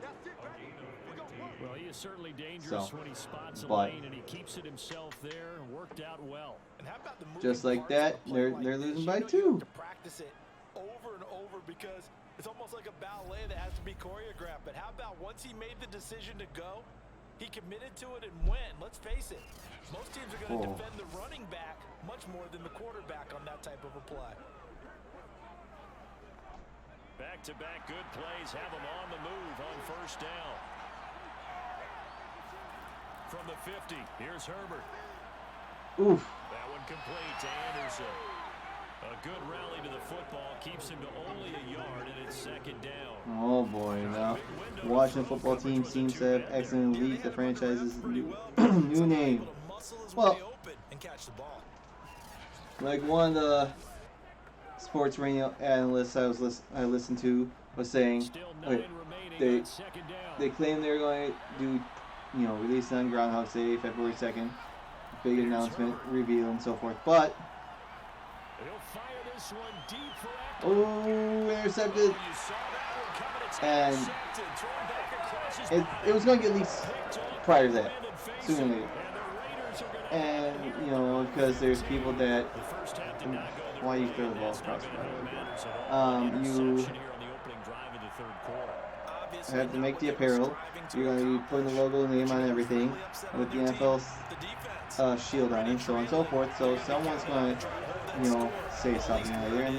Well, he is certainly dangerous when he spots a lane and he keeps it himself there. Worked out well. And how about the just like that, they're losing by 2. To practice it over and over because it's almost like a ballet that has to be choreographed. But how about once he made the decision to go, he committed to it and went. Let's face it, most teams are going to defend the running back much more than the quarterback on that type of a play. Back-to-back good plays have him on the move on first down. From the 50, here's Herbert. Oof. That one complete to Anderson. A good rally to the football keeps him to only a yard, and it's second down. Oh boy, now Washington football team seems to have excellent lead. The franchise's new name. Well, like one of the sports radio analysts I listened to was saying, okay, they claim they're going to do, release on Groundhog Day, February 2nd. Big announcement, reveal, and so forth. But intercepted, and it was going to get leaked prior to that, sooner or later. And because there's people that why you throw the ball across the you have to make the apparel. You're going to be putting the logo name on everything with the NFL shield on it, so on and so forth. So someone's going to, say something. They're in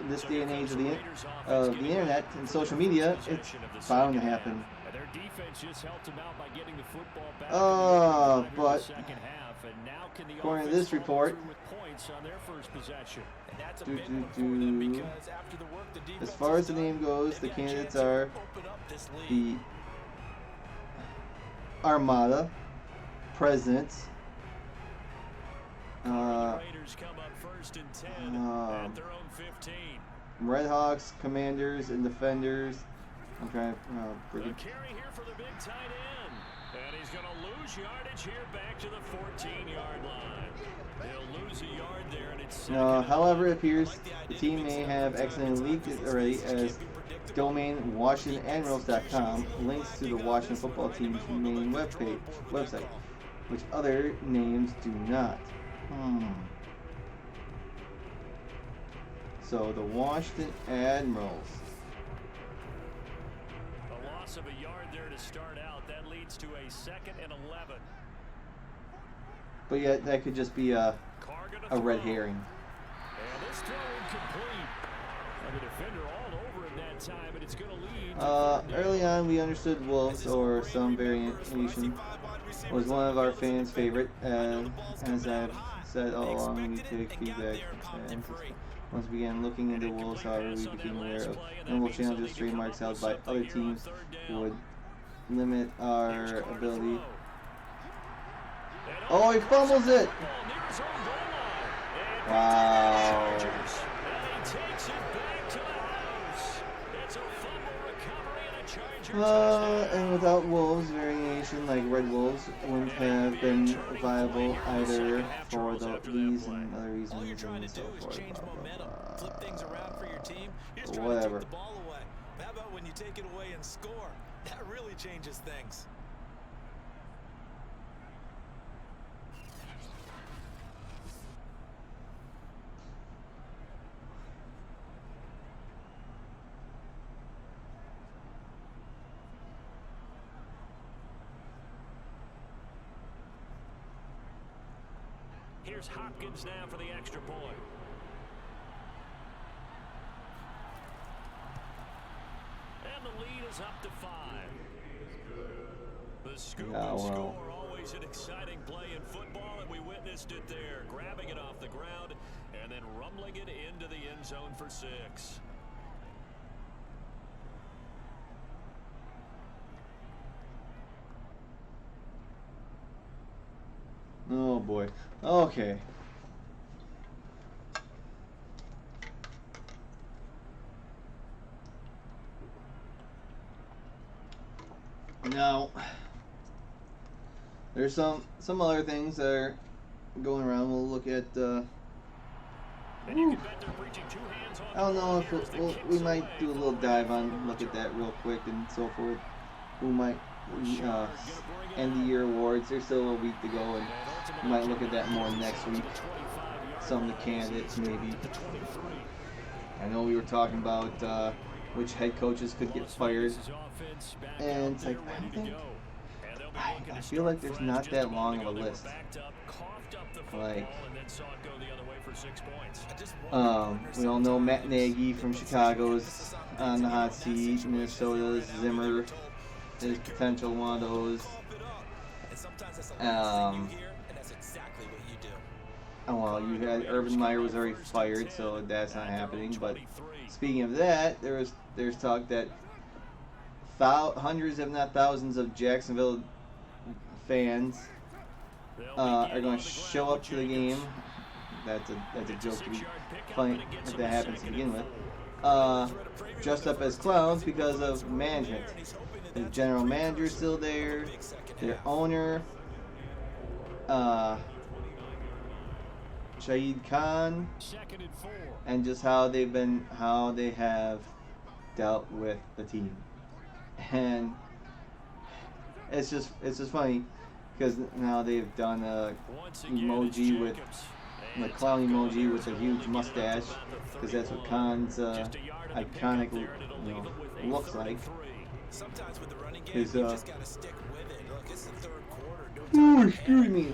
this day and age of the internet and social media. It's bound to happen. But according to this report, as far as the name goes, the candidates are the Armada, Presidents, Red Hawks, Commanders, and Defenders. I'm trying to carry here for the big tight end. And he's going to lose yardage here back to the 14-yard line. He'll lose a yard there, and it's however, it appears the team may have accidentally leaked it already, as domain WashingtonAdmirals.com links to the Washington football team's main website, which other names do not. So the Washington Admirals. A loss of a yard there to start out. That leads to a 2nd and 11. But yet that could just be a red herring. And Early on, we understood Wolves, or some variation, was one of our fans' favorite. As I've said all along, we take feedback. Once we began looking into Wolves, however, we became aware of notable challenges, trademarks held by other teams would limit our ability. Oh, he fumbles it! Wow. And without Wolves, variation like Red Wolves wouldn't have been viable either for these and other reasons and so forth. Flip things around for your team. Here's trying to Whatever. take the ball away. How about when you take it away and score? That really changes things. Here's Hopkins now for the extra point. And the lead is up to 5. The scoop and score, always an exciting play in football, and we witnessed it there, grabbing it off the ground and then rumbling it into the end zone for 6. Oh boy. Okay. Now, there's some other things that are going around. We'll look at. I don't know if we might do a little dive on, look at that real quick and so forth. Who might end the year awards? There's still a week to go, and we might look at that more next week. Some of the candidates, maybe. I know we were talking about which head coaches could get fired, and it's like I feel like there's not that long of a list. Like, we all know Matt Nagy from Chicago's on the hot seat. Minnesota's Zimmer is potential one of those. Well, you had Urban Meyer was already fired, so that's not happening. But speaking of that, there's talk that hundreds, if not thousands, of Jacksonville fans are going to show up to the game. That's a joke to be funny if that happens to begin with. Dressed up as clowns because of management. The general manager is still there. Their owner, Shahid Khan, and just how they have dealt with the team. And it's just funny because now they've done a emoji with the clown emoji with a huge mustache, because that's what Khan's iconic looks like. Sometimes with the running game, you just gotta stick with it. Look, it's the third quarter. Oh, excuse me.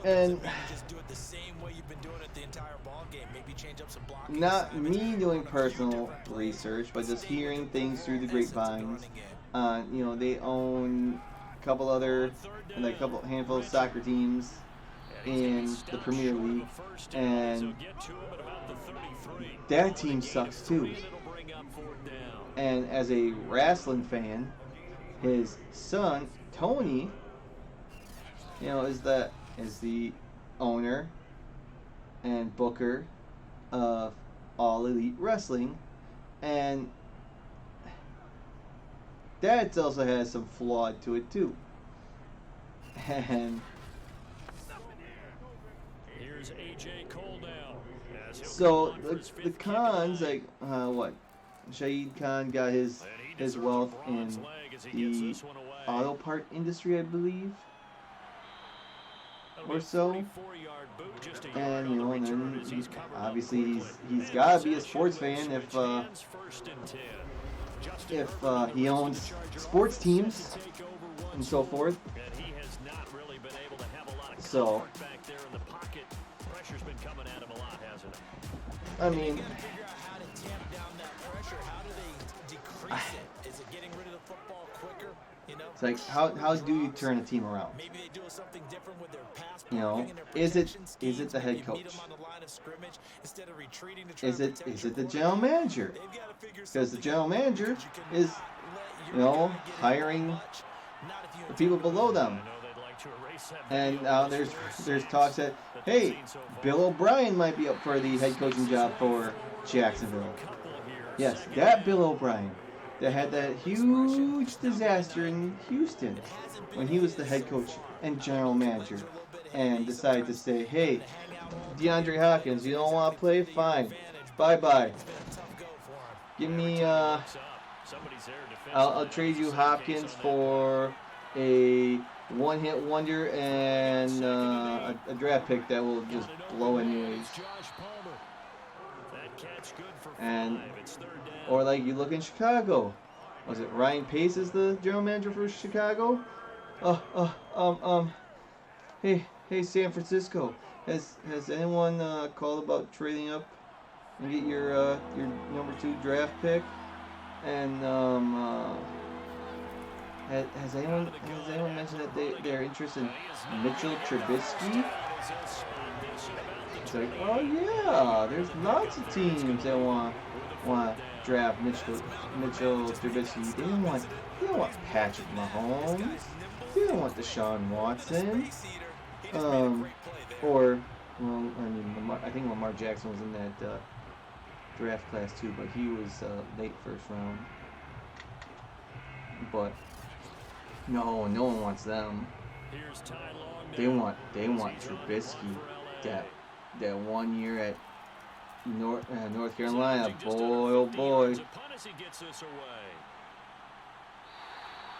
And just do it the same way you've been doing it the entire ball game. Maybe change up some blocking. Not me doing personal research, but just hearing things through the grapevines. They own a couple other, handful of soccer teams in the Premier League, and that team sucks too. And as a wrestling fan, his son Tony, is the owner and booker of All Elite Wrestling, and that also has some flaw to it too. And here's AJ Cole now. So the cons, Shahid Khan got his wealth in the auto part industry, I believe, or so. And then obviously he's got to be a sports fan if he owns sports teams and so forth. So, I mean, It's like, how do you turn a team around? Maybe they do something different with their pass You know, blocking and their is it protection schemes. the head Maybe coach? meet them on the line of scrimmage instead of retreating to try Is to it protect your the general quarterback. manager? They've got to figure Because the something general out, manager because you cannot is, let you your know, guy get hit hiring that much. Not if you the intend people to below win. them. And now there's talks that, hey, Bill O'Brien might be up for the head coaching job for Jacksonville. Yes, that Bill O'Brien that had that huge disaster in Houston when he was the head coach and general manager and decided to say, hey, DeAndre Hopkins, you don't want to play? Fine. Bye-bye. Give me, I'll trade you Hopkins for a one-hit wonder and a draft pick that will just blow anyways. And, or like you look in Chicago. Was it Ryan Pace is the general manager for Chicago? Hey, San Francisco. Has anyone called about trading up and get your number 2 draft pick? And has anyone mentioned that they're interested in Mitchell Trubisky? It's like, oh yeah, there's lots of teams that want to draft Mitchell Trubisky. They don't want Patrick Mahomes. They don't want Deshaun Watson. Or, well, I mean, I think Lamar Jackson was in that draft class too, but he was late first round. But no one wants them. They want Trubisky. That 1 year at North Carolina, boy, oh boy.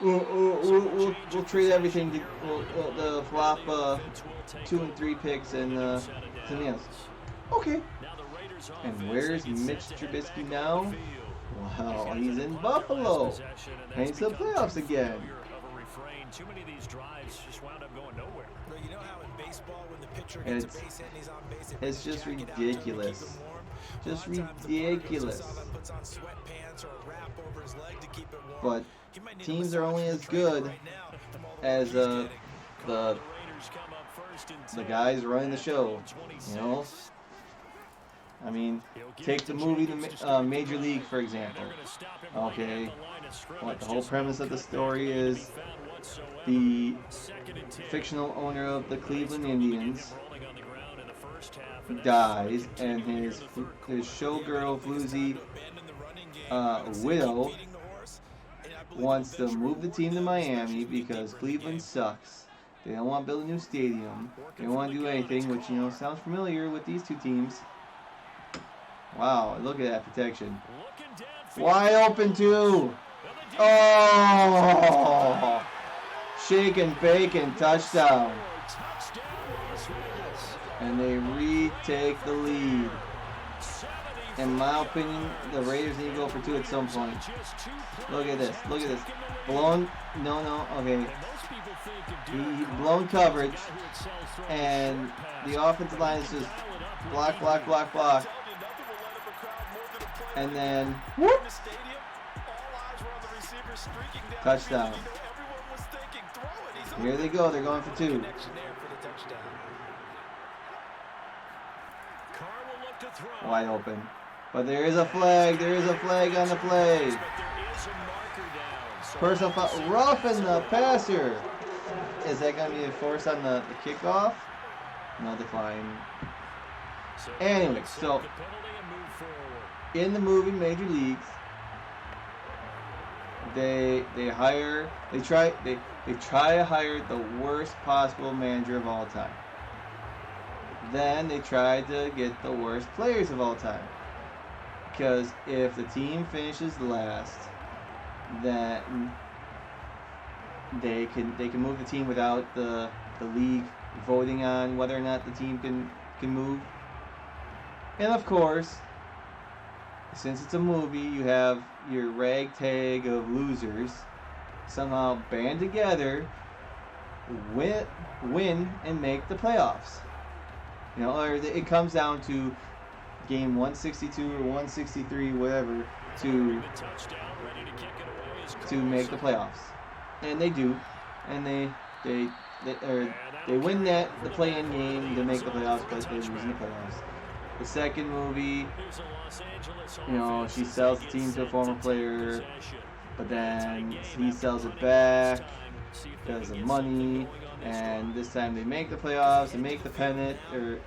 We'll trade everything. We'll flop 2 and 3 picks and something else. Okay. And where's Mitch Trubisky now? Well, he's in Buffalo. Heading to the playoffs again. Too many of these drives just wound up going nowhere. You know how in baseball when the pitcher gets a base hit and he's on base, it's just ridiculous. Just ridiculous. But teams are only as good as the guys running the show. You know. I mean, take the movie The Major League, for example. Okay, what the whole premise of the story is the fictional owner of the Cleveland Indians dies, and his showgirl floozy widow wants to move the team to Miami because Cleveland sucks. They don't want to build a new stadium. They don't want to do anything, which, you know, sounds familiar with these two teams. Wow, look at that protection. Wide open too. Oh! Shake and bake and touchdown. And they retake the lead. In my opinion, the Raiders need to go for 2 at some point. Look at this. Look at this. Blown. No. Okay. He blown coverage. And the offensive line is just block. And then, whoop! Touchdown. Here they go. They're going for 2. Wide open. But there is a flag. There is a flag on the play. Personal foul. Roughing the passer. Is that going to be enforced on the kickoff? No decline. Anyway, so in the movie Major Leagues, they try to hire the worst possible manager of all time. Then they try to get the worst players of all time. Because if the team finishes last, then they can move the team without the league voting on whether or not the team can move. And of course, since it's a movie, you have your ragtag of losers somehow band together, win and make the playoffs. You know, or it comes down to game 162 or 163, whatever, to make the playoffs. and they do, and they win the play-in game to make the playoffs, but they lose in the playoffs. The second movie, she sells the team to a former player, but then he sells it back because of money, and this time they make the playoffs and make the pennant, or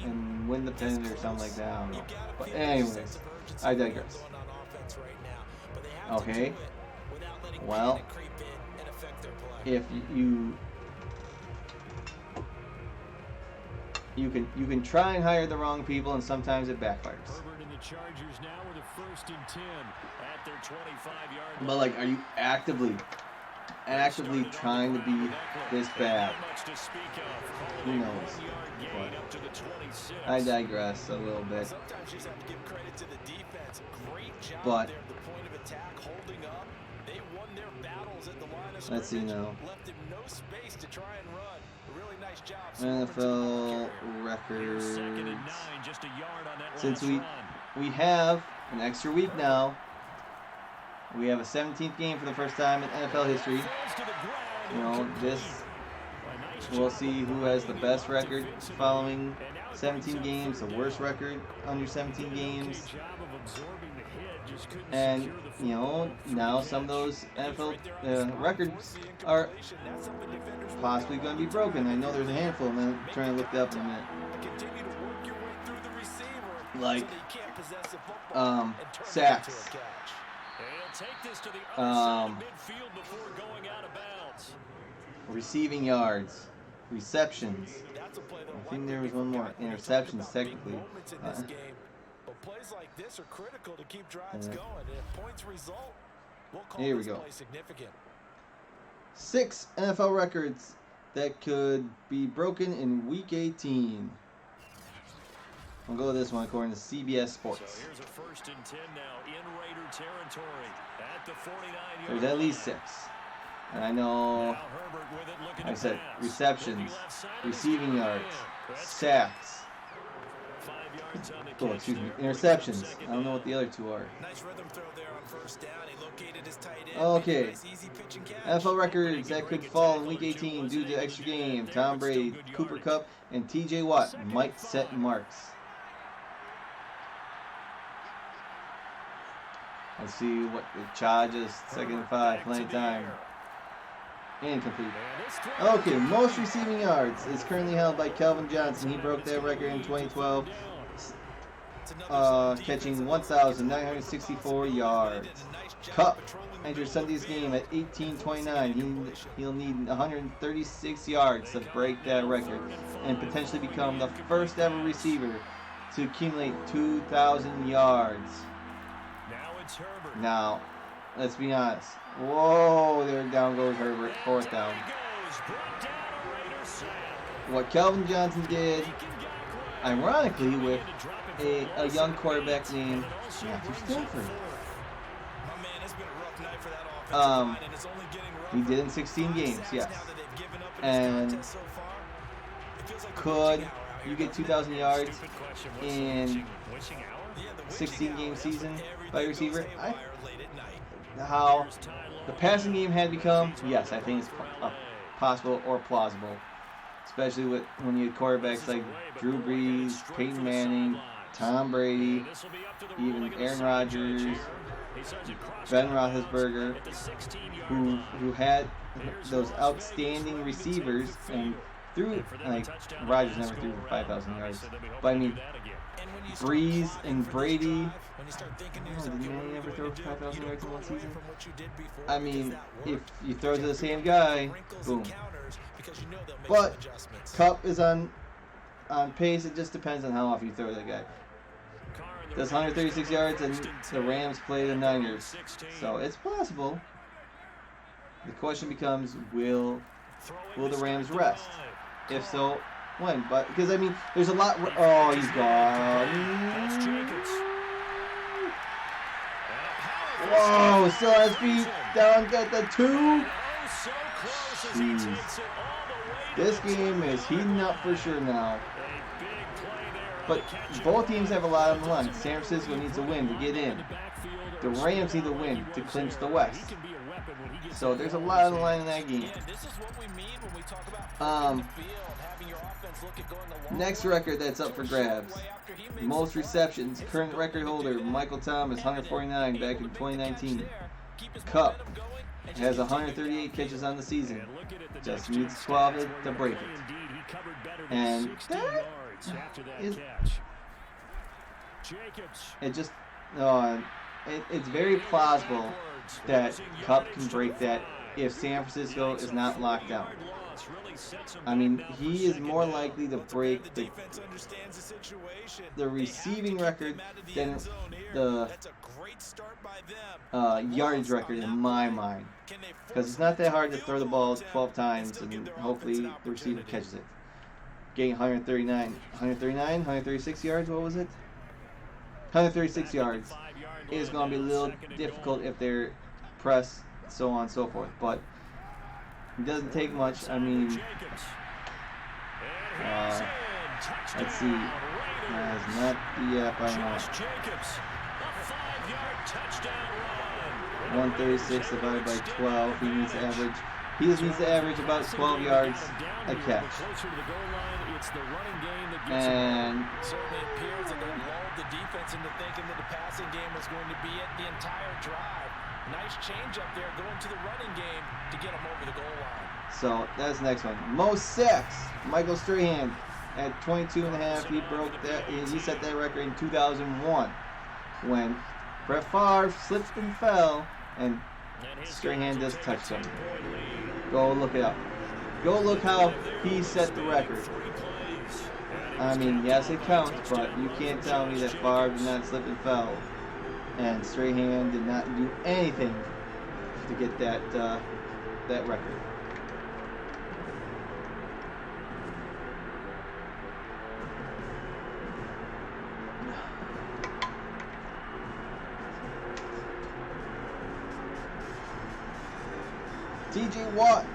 and win the pennant or something like that. I don't know. But anyways, I digress. Okay. Well, if you can try and hire the wrong people, and sometimes it backfires. But like, are you actively trying to be this bad? Who knows? But I digress a little bit. But let's see now. NFL records. Since we have an extra week now, we have a 17th game for the first time in NFL history. We'll see who has the best record following 17 games, the worst record under 17 games. And, now some of those NFL records are possibly going to be broken. I know there's a handful, and I'm trying to look it up in a minute. Like, sacks. Receiving yards. Receptions. I think there was one more. Interceptions, technically. Plays like this are critical to keep drives going. If points result, we'll call here we go. 6 NFL records that could be broken in Week 18. We'll go with this one according to CBS Sports. So here's a 1st and 10 now in Raider territory at the 49-yard line. There's at least 6. And I know, like I said, receptions, receiving yards, sacks. Oh, excuse me. Interceptions. I don't know what the other 2 are. Okay. NFL records that could fall in Week 18 due to extra game. Tom Brady, Cooper Kupp, and TJ Watt might set marks. Let's see what the Chargers, 2nd and 5, playing time. Incomplete. Okay, most receiving yards is currently held by Calvin Johnson. He broke that record in 2012. Catching 1,964 yards. Kupp entered Sunday's game at 18:29. He'll need 136 yards to break that record and potentially become the first ever receiver to accumulate 2,000 yards. Now, let's be honest. Whoa, there down goes Herbert. 4th down. What Calvin Johnson did, ironically, with a young quarterback named Matthew Stafford. He did in 16 games, yes. And could you get 2,000 yards in 16-game season by a receiver? How the passing game had become, yes, I think it's possible or plausible. Especially when you had quarterbacks like Drew Brees, Peyton Manning, Tom Brady, even Aaron Rodgers, Ben Roethlisberger, who had those outstanding receivers and threw, like, Rodgers never threw for 5,000 yards. But I mean, Brees and Brady, did Manning ever throw 5,000 yards in one season? I mean, if you throw to the same guy, boom. But Kupp is on pace. It just depends on how often you throw that guy. Does 136 yards, and the Rams play the Niners, so it's possible. The question becomes, will the Rams rest? If so, when? But because I mean, there's a lot. Oh, he's gone. Whoa! Still has feet down at the 2. Jeez. This game is heating up for sure now. But both teams have a lot on the line. San Francisco needs a win to get in. The Rams need a win to clinch the West. So there's a lot on the line in that game. Next record that's up for grabs. Most receptions. Current record holder Michael Thomas, 149 back in 2019. Cup has 138 catches on the season. Just needs 12 to break it. And that is, it's very plausible that Cup can break that if San Francisco is not locked down. I mean, he is more likely to break the receiving record than the yardage record in my mind. Because it's not that hard to throw the ball 12 times and hopefully the receiver catches it. Getting 136 yards, what was it? 136 yards is going to be a little difficult if they're pressed, so on and so forth. But it doesn't take much. I mean, let's see. It's not the app I want. 136 divided by 12. He just needs to average about 12 yards a catch. And certainly appears that they lulled the defense into thinking that the passing game was going to be it the entire drive. Nice change up there going to the running game to get them over the goal line. So that's the next one. Most sacks. Michael Strahan at 22.5. He broke that. He set that record in 2001 when Brett Favre slipped and fell, and Strahan just touched him. Go look it up. Go look how he set the record. I mean, yes, it counts, but you can't tell me that Favre did not slip and fell, and Strahan did not do anything to get that record. T.J. Watt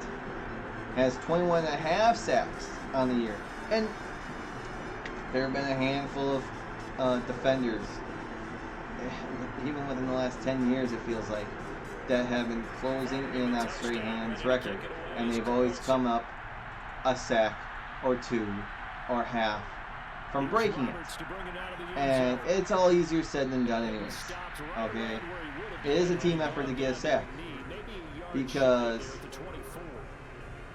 has 21.5 sacks on the year, and there have been a handful of defenders, even within the last 10 years, it feels like, that have been closing in on Strahan's record, and they've always come up a sack or two or half from breaking it. And it's all easier said than done anyways. Okay? It is a team effort to get a sack, because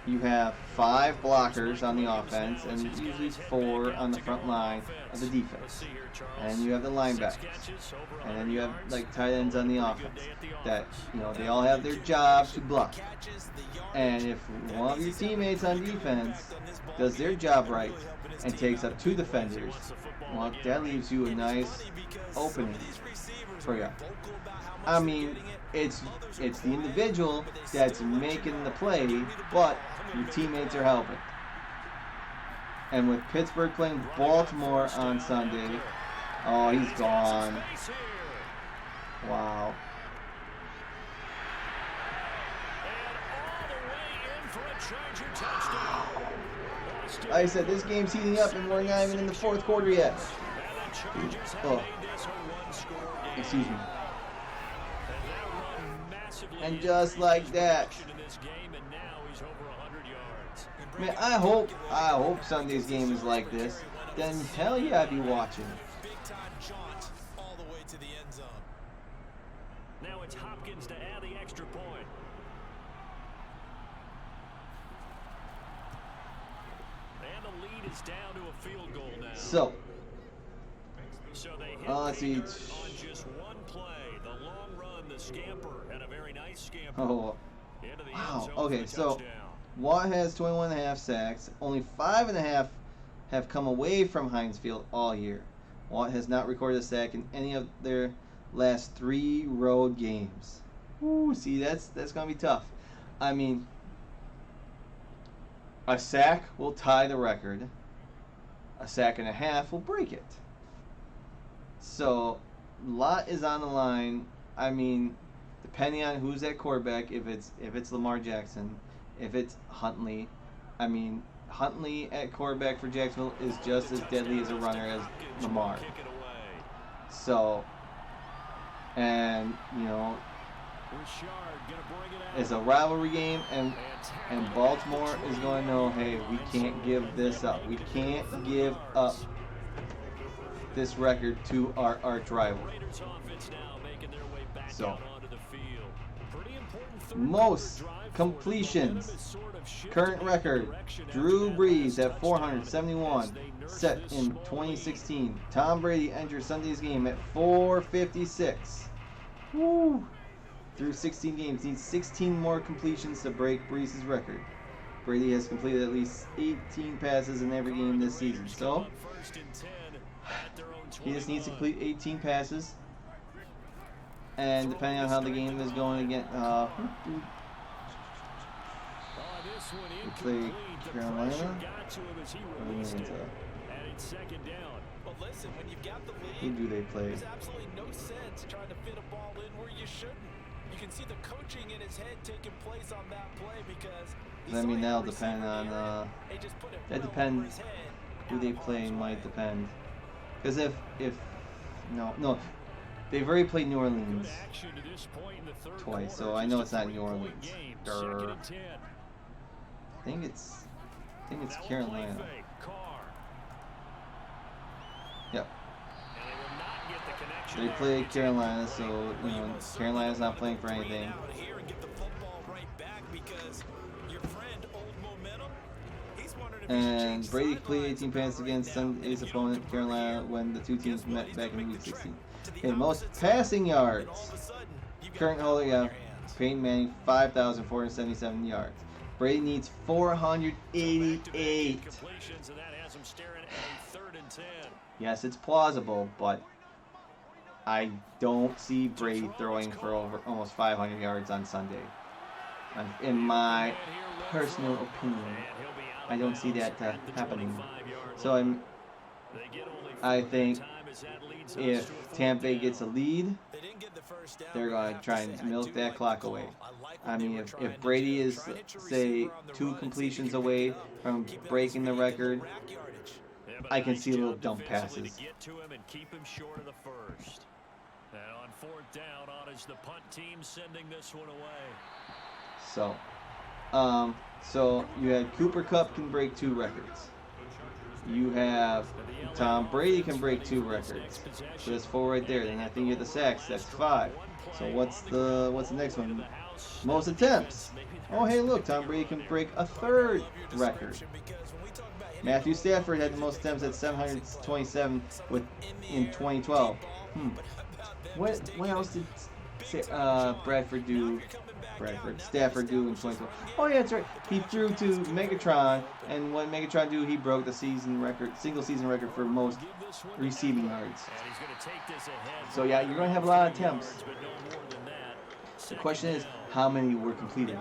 you have 5 blockers on the offense and usually 4 on the front line of the defense. And you have the linebackers. And then you have like tight ends on the offense that, you know, they all have their job to block. And if one of your teammates on defense does their job right and takes up 2 defenders, well, that leaves you a nice opening for you. I mean, it's the individual that's making the play, but your teammates are helping. And with Pittsburgh playing Baltimore on Sunday, oh, he's gone. Wow. Like I said, this game's heating up and we're not even in the 4th quarter yet. Oh. Excuse me. And just like that. Man, I hope Sunday's game is like this. Then hell yeah, I'd be watching. Now it's Hopkins to add the extra point. And the lead is down to a field goal now. So they let's see. On just one play, the long run, the scamper, and a very nice scamper. Oh, wow. Okay, so Watt has 21.5 sacks. Only 5.5 have come away from Heinz Field all year. Watt has not recorded a sack in any of their last 3 road games. Ooh, see, that's gonna be tough. I mean, a sack will tie the record. A sack and a half will break it. So, a lot is on the line. I mean, depending on who's at quarterback, if it's Lamar Jackson, if it's Huntley. I mean, Huntley at quarterback for Jacksonville is just as deadly as a runner as Lamar. So, and, you know, It's a rivalry game, and Baltimore is going to know, hey, we can't give this up. We can't give up this record to our arch rival. So, most completions, current record, Drew Brees at 471, set in 2016. Tom Brady entered Sunday's game at 456. Woo! Through 16 games, needs 16 more completions to break Brees' record. Brady has completed at least 18 passes in every game this season. So, he just needs to complete 18 passes. And depending on how the game is going again, we play Carolina. Who do they play? There's absolutely no sense trying to fit a ball in where you shouldn't. You can see the coaching in his head taking place on that play because I mean, that'll depend on that depends who they play might depend. Because if no, they've already played New Orleans twice, so I know it's not New Orleans. I think it's Carolina. Yep. They play Carolina, so Carolina's not playing for anything. And Brady played 18 passes against Sunday's opponent, Carolina, when the two teams met back in Week 16. Okay, most passing yards. Current holder, Peyton Manning, 5,477 yards. Brady needs 488. Yes, it's plausible, but I don't see Brady throwing for over almost 500 yards on Sunday. In my personal opinion, I don't see that happening. So I think if Tampa Bay gets a lead, they're going to try and milk that clock away. I mean, if Brady is, say, 2 completions away from breaking the record, I can see little dump passes. So you had Cooper Kupp can break 2 records. You have Tom Brady can break 2 records. So that's 4 right there. Then I think you get the sacks. That's 5. So what's the next one? Most attempts. Oh, hey, look, Tom Brady can break a 3rd record. Matthew Stafford had the most attempts at 727 in 2012. What else did Stafford do in 2012? Oh yeah, that's right. He threw to Megatron, and what Megatron do? He broke the single season record for most receiving yards. So yeah, you're going to have a lot of attempts. The question is, how many were completed?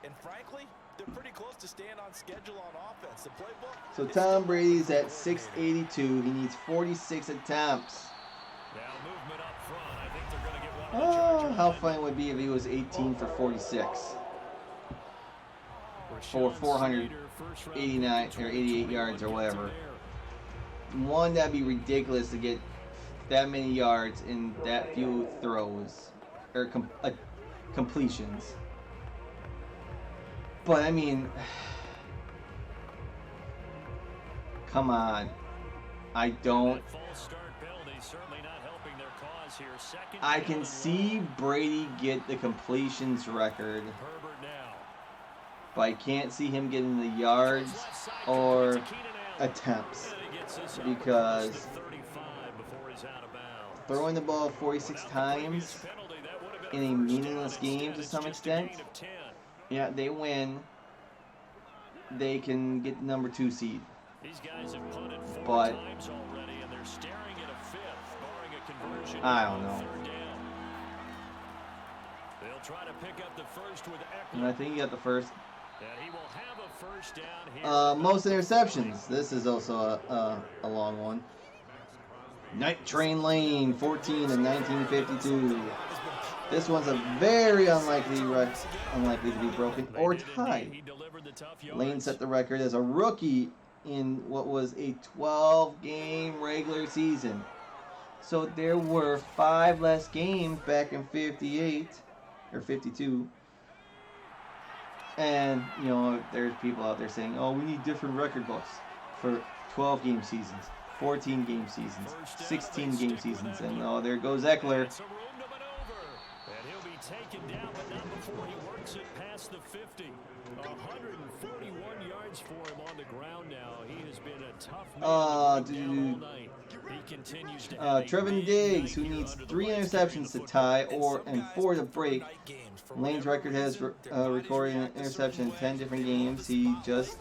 And frankly, they're pretty close to staying on schedule on offense. The playbook. So Tom Brady's at 682. He needs 46 attempts. Oh, how fun it would be if he was 18 for 46. For 489 or 88 yards or whatever. One, that'd be ridiculous to get that many yards in that few throws or completions. But I mean, come on. I can see Brady get the completions record, but I can't see him getting the yards or attempts, because throwing the ball 46 times in a meaningless game to some extent. Yeah, they win. They can get the number 2 seed. But I don't know. And I think he got the first. Most interceptions. This is also a long one. Night Train Lane, 14 in 1952. This one's a very unlikely to be broken or tied. Lane set the record as a rookie in what was a 12-game regular season. So there were 5 less games back in 58 or 52. And, you know, there's people out there saying, oh, we need different record books for 12-game seasons, 14-game seasons, 16-game seasons. And, oh, there goes Eckler. And he'll be taken down, but not before he works it past the 50. 141 yards for him on the ground now. He has been a tough man all night. He continues to Trevin Diggs, who needs 3 interceptions to tie and 4 to break. Lane's record has recorded an interception in 10 different games. He just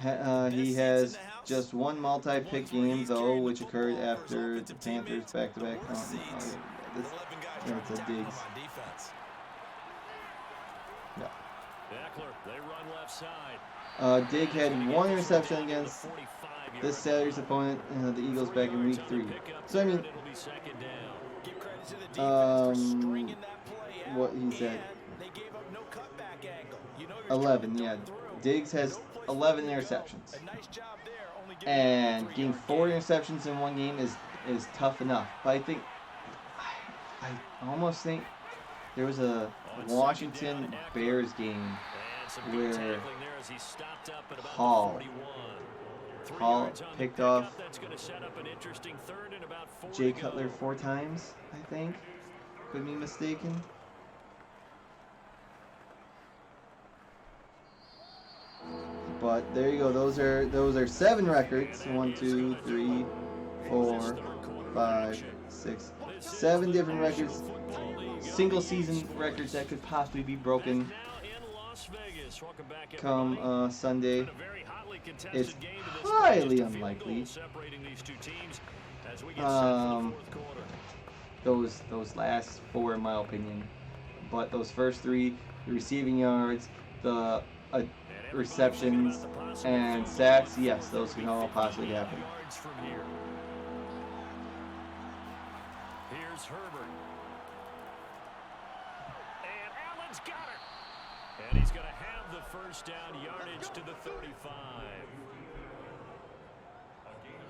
he has just one multi-pick game though, which occurred after the Panthers back-to-back. It's a Diggs. No. They run left side. Diggs had 1 interception against this Saturday's opponent, the Eagles, back in week 3. So I mean, what he said. 11, yeah. Diggs has 11 interceptions, and getting 4 interceptions in one game is tough enough. But I think I almost think there was a Washington Bears game where Hall picked off Jay Cutler 4 times, I think. Could be mistaken. But there you go. Those are 7 records. 1, 2, 3, 4, 5, 6, 7 different records. Single season records that could possibly be broken come Sunday. It's highly unlikely. Those last 4, in my opinion, but those first 3, the receiving yards, the receptions, and sacks, yes, those can all possibly happen. Here's Herbert. And Allen's got it. And he's going to have the first down, yardage to the 35.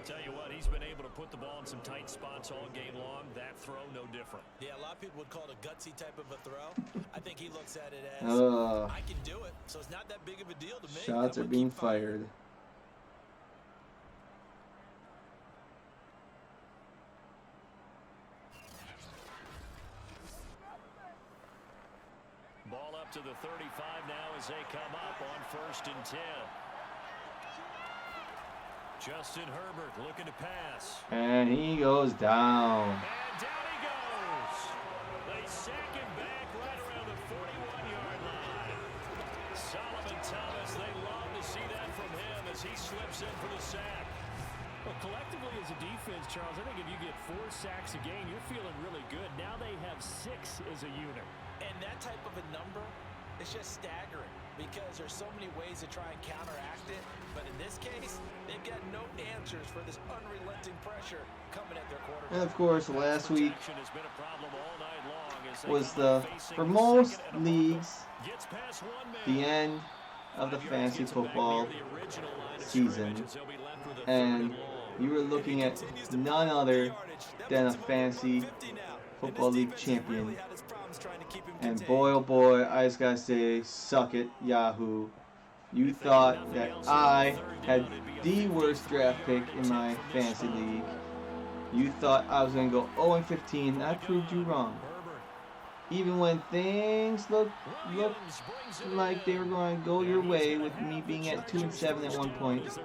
Tell you what, he's been able to put the ball in some tight spots all game long. That throw, no different. Yeah, a lot of people would call it a gutsy type of a throw. I think he looks at it as, I can do it, so it's not that big of a deal to me. Shots are being fired. Ball up to the 35 now as they come up on 1st and 10. Justin Herbert looking to pass. And he goes down. And down he goes. They sack him back right around the 41-yard line. Solomon Thomas, they love to see that from him as he slips in for the sack. Well, collectively as a defense, Charles, I think if you get 4 sacks a game, you're feeling really good. Now they have 6 as a unit. And that type of a number is just staggering because there's so many ways to try and counteract it. But in this case, they've got no answers for this unrelenting pressure coming at their quarterback. And of course, last week was for most leagues, the end of the fantasy football season. And you were looking at none other than a fantasy football league champion. And boy, oh boy, I just gotta say, suck it, Yahoo. You thought that I had the worst draft pick in my fantasy league. You thought I was gonna go 0-15, and I proved you wrong. Even when things looked like they were going to go your way, with me being at 2-7 at one point.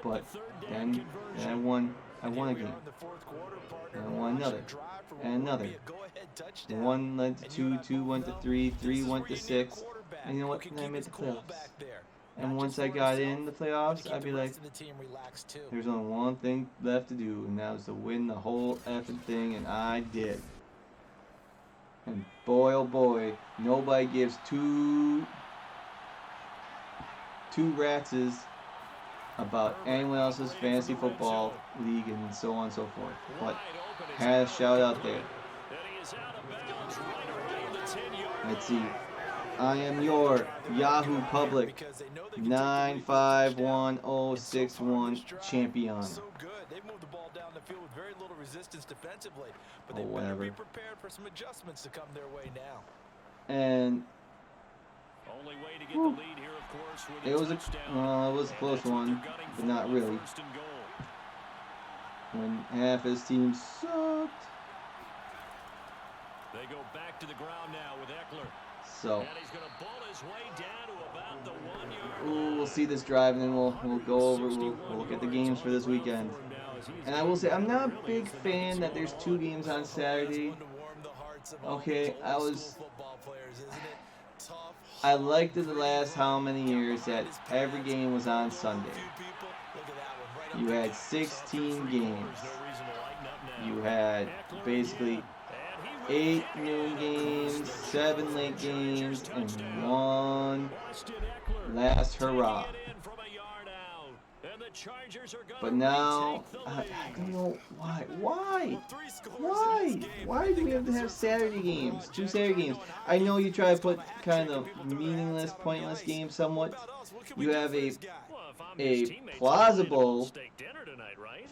But then I won a game. And I won another. And another. 1 led to 2, 2 went to 3, 3 went to 6. And you know what? Then I made the playoffs. And once I got in the playoffs, I'd be like, there's only one thing left to do, and that was to win the whole effing thing, and I did. And boy, oh boy, nobody gives two ratses about anyone else's fantasy football league and so on and so forth. But had a shout out there. Let's see. I am your Yahoo Public 951061 champion. So good. They moved the ball down the field with very little resistance defensively, but they better be prepared for some adjustments to come their way now. And only way to get the lead here, of course, it was a close one, but not really. When half his team sucked. They go back to the ground now with Eckler. So, and he's going to ball his way down to about the 1 yard line. We'll see this drive, and then we'll go over. We'll look at the games for this weekend. And I will say, I'm not a big fan that there's 2 games on Saturday. Okay, I liked it the last how many years that every game was on Sunday. You had 16 games. You had basically 8 noon games, 7 late games, and 1 last hurrah. But now, I don't know why. Why do we have to have Saturday games? 2 Saturday games. I know you try to put kind of meaningless, pointless games somewhat. You have a plausible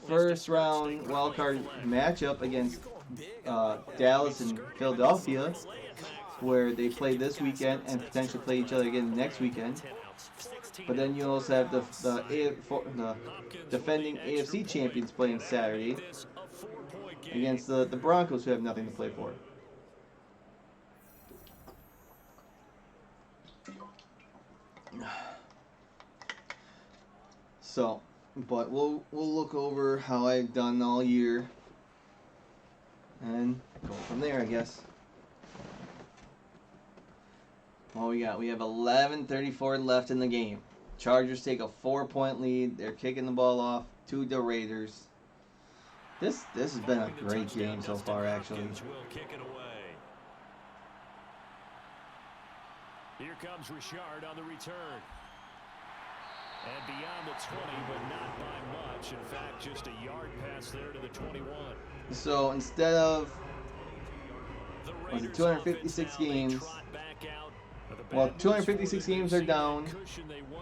first round wildcard matchup against Dallas and Philadelphia, where they play this weekend and potentially play each other again next weekend. But then you also have the defending AFC champions playing Saturday against the Broncos, who have nothing to play for. So, but we'll look over how I've done all year and go from there, I guess. What we got? We have 11:34 left in the game. Chargers take a 4-point lead. They're kicking the ball off to the Raiders. This has been a great game so far, actually. Here comes Richard on the return. And beyond the 20, but not by much. In fact, just a yard pass there to the 21. So instead of 256 games, well, 256 games are down,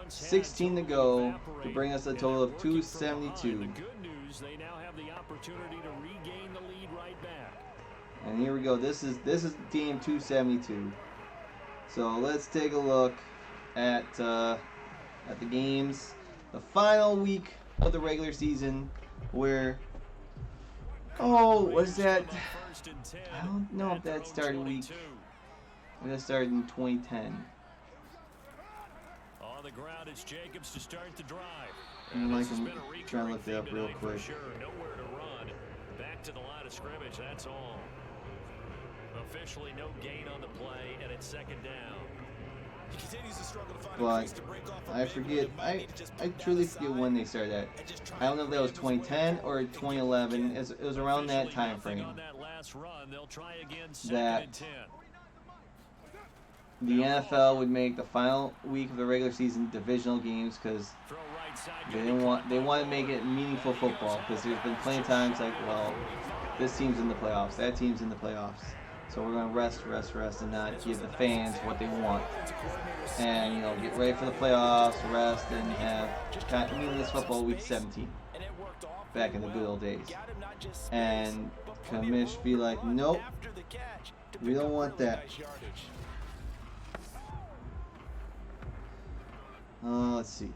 16 to go to bring us a total of 272. They now have the opportunity to regain the lead right back. And here we go. This is game 272. So let's take a look at the games, the final week of the regular season, where what is that? I don't know if that started week. That started in 2010. On the ground, it's Jacobs to start the drive. I'm trying to look that up real quick. Sure, nowhere to run. Back to the line of scrimmage, that's all. Officially no gain on the play, and it's second down. He continues to struggle to find But I forget. I truly forget when they started that. I don't know if that was 2010 or 2011. It was around that time frame that the NFL would make the final week of the regular season divisional games, because they want to make it meaningful football, because there's been plenty of times like, well, this team's in the playoffs, that team's in the playoffs, so we're going to rest and not give the fans what they want, and get ready for the playoffs, rest, and have kind of meaningless football week 17 back in the good old days. And Commish be like, nope, we don't want that. Let's see.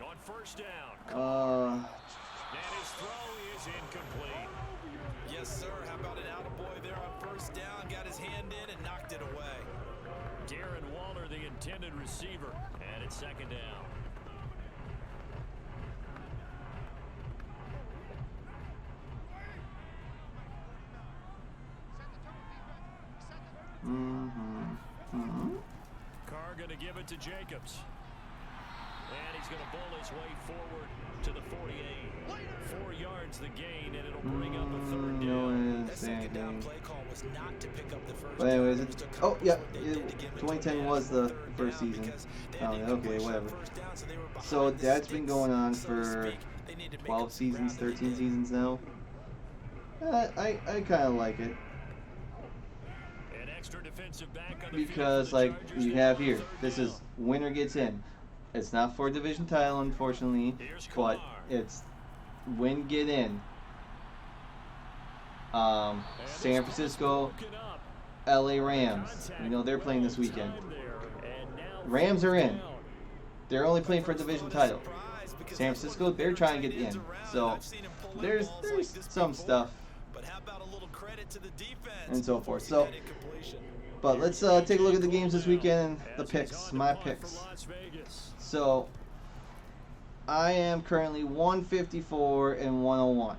On first down. And his throw is incomplete. Yes, sir. How about an attaboy there on first down? Got his hand in and knocked it away. Darren Waller, the intended receiver, and it's second down. Carr going to give it to Jacobs. And he's going to bowl his way forward to the 48. 4 yards the gain, and it'll bring up a third down. That second down play call was not to pick up the first. But anyways, 2010 was the first season. Okay, whatever. So that's been going on for 12 seasons, 13 seasons now. I kind of like it. An extra defensive back on the Because, like, you have here, this is winner gets in. It's not for a division title, unfortunately, but it's win get in. San Francisco, LA Rams. We know they're playing this weekend. Rams are in. They're only playing for a division title. San Francisco, they're trying to get in. So there's some stuff and so forth. So, but let's take a look at the games this weekend and the picks, my picks. So I am currently 154 and 101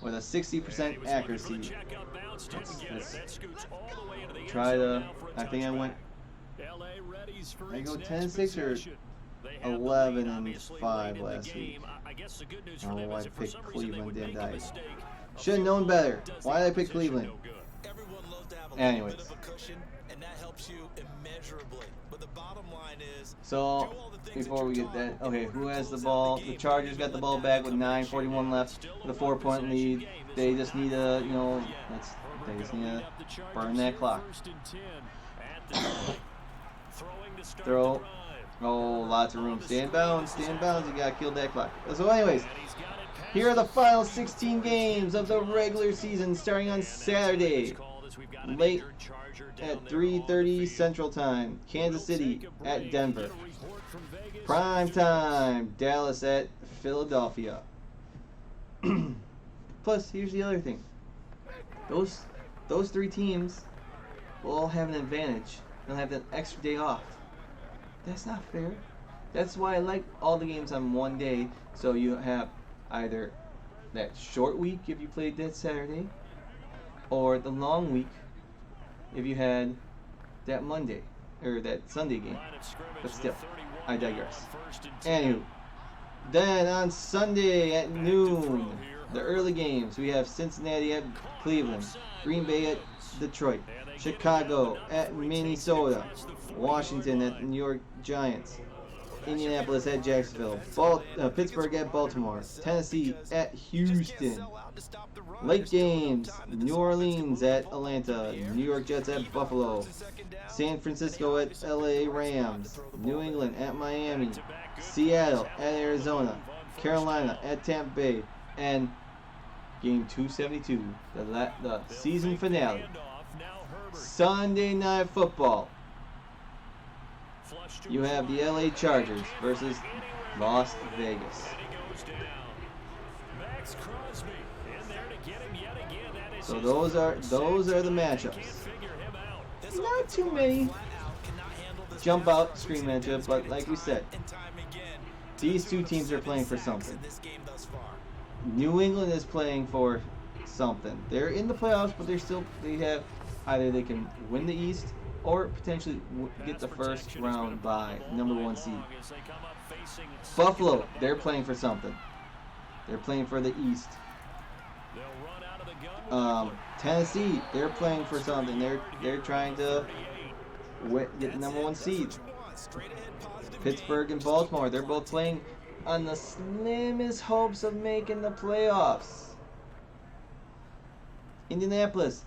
with a 60% accuracy. Let's try to. I think I went. I go 10-6 or 11-5 last week. I don't know why I picked Cleveland, didn't I? Should have known better. Why did I pick Cleveland? Anyways. So, before we get that, okay, who has the ball? The Chargers got the ball back with 9:41 left, with a 4-point lead. They just need to, they just need to burn that clock. Throw. Oh, lots of room. Stand bounds. You gotta kill that clock. So, anyways, here are the final 16 games of the regular season, starting on Saturday, late at 3:30 Central Time. Kansas City at Denver. Prime time, Dallas at Philadelphia. Plus, here's the other thing. Those three teams will all have an advantage. They'll have an extra day off. That's not fair. That's why I like all the games on one day. So you have either that short week if you played that Saturday, or the long week if you had that Monday or that Sunday game. But still, I digress. Anywho, then on Sunday at noon, the early games, we have Cincinnati at Cleveland, Green Bay at Detroit, Chicago at Minnesota, Washington at New York Giants, Indianapolis at Jacksonville, Pittsburgh at Baltimore, Tennessee at Houston. Late games, New Orleans at Atlanta, New York Jets at Buffalo, San Francisco at LA Rams, New England at Miami, Seattle at Arizona, Carolina at Tampa Bay, and game 272, the season finale, Sunday Night Football. You have the LA Chargers versus Las Vegas. So those are the matchups. Not too many jump out, scream matchup, but like we said, these two teams are playing for something. New England is playing for something. They're in the playoffs, but they have either they can win the East or potentially get the first round bye, number 1 seed. Buffalo, they're playing for something. They're playing for the East. Tennessee, they're playing for something. They're trying to get the number 1 seed. Pittsburgh and Baltimore, they're both playing on the slimmest hopes of making the playoffs. Indianapolis,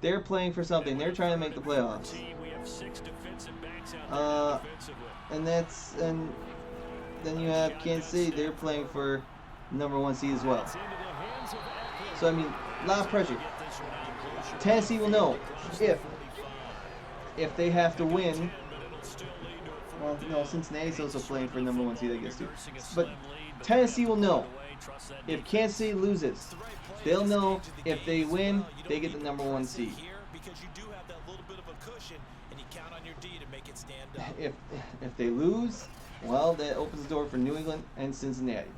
they're playing for something. They're trying to make the playoffs. And then you have Kansas City. They're playing for number 1 seed as well. So I mean, a lot of pressure. Tennessee will know if they have to win. Well, no, Cincinnati's also playing for number 1 seed, I guess too. But Tennessee will know if Kansas City loses. They'll know if they win, they get the number 1 seed. If they lose, well, that opens the door for New England and Cincinnati.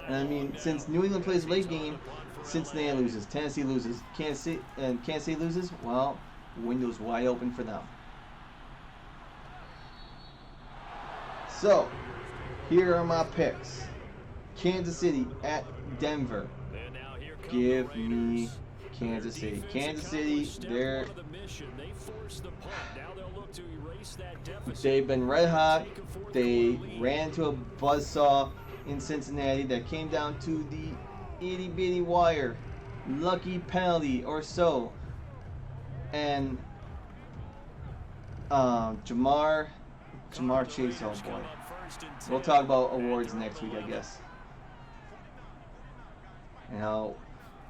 And I mean, since New England plays late game, Cincinnati loses, Tennessee loses, Kansas City loses, well, window's wide open for them. So, here are my picks. Kansas City at Denver. Give me Kansas City. Kansas City, they've been red hot. They ran into a buzzsaw in Cincinnati that came down to the itty bitty wire. Lucky penalty or so. And Jamar Chase, oh boy. We'll talk about awards next week, I guess. And how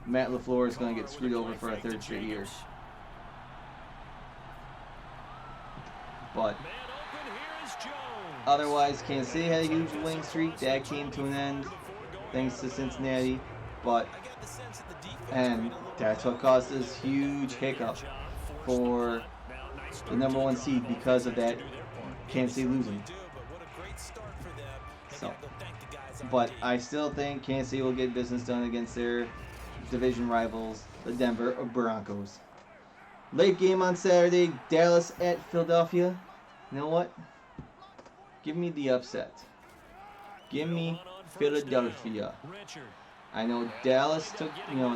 Matt LaFleur is going to get screwed over for a third straight year. But otherwise, Kansas City had a huge winning streak. That came to an end thanks to Cincinnati. And that's what caused this huge hiccup for the #1 seed because of that Kansas City losing. So, but I still think Kansas City will get business done against their division rivals, the Denver Broncos. Late game on Saturday, Dallas at Philadelphia. You know what? Give me the upset. Give me Philadelphia. I know Dallas took,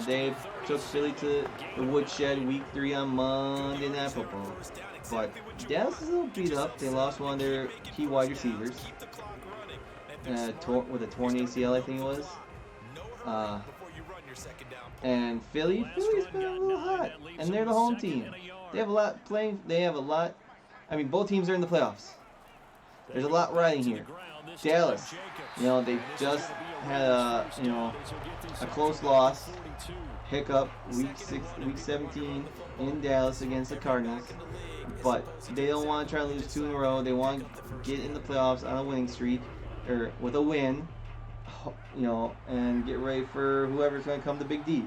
they took Philly to the woodshed week 3 on Monday Night Football. But Dallas is a little beat up. They lost one of their key wide receivers with a torn ACL, I think it was. And Philly's been a little hot, and they're the home team. They have a lot playing. They have a lot. I mean, both teams are in the playoffs. There's a lot riding here. Dallas, they just had a close loss, hiccup, week 17 in Dallas against the Cardinals. But they don't want to try to lose 2 in a row. They want to get in the playoffs on a winning streak, or with a win, and get ready for whoever's going to come to Big D.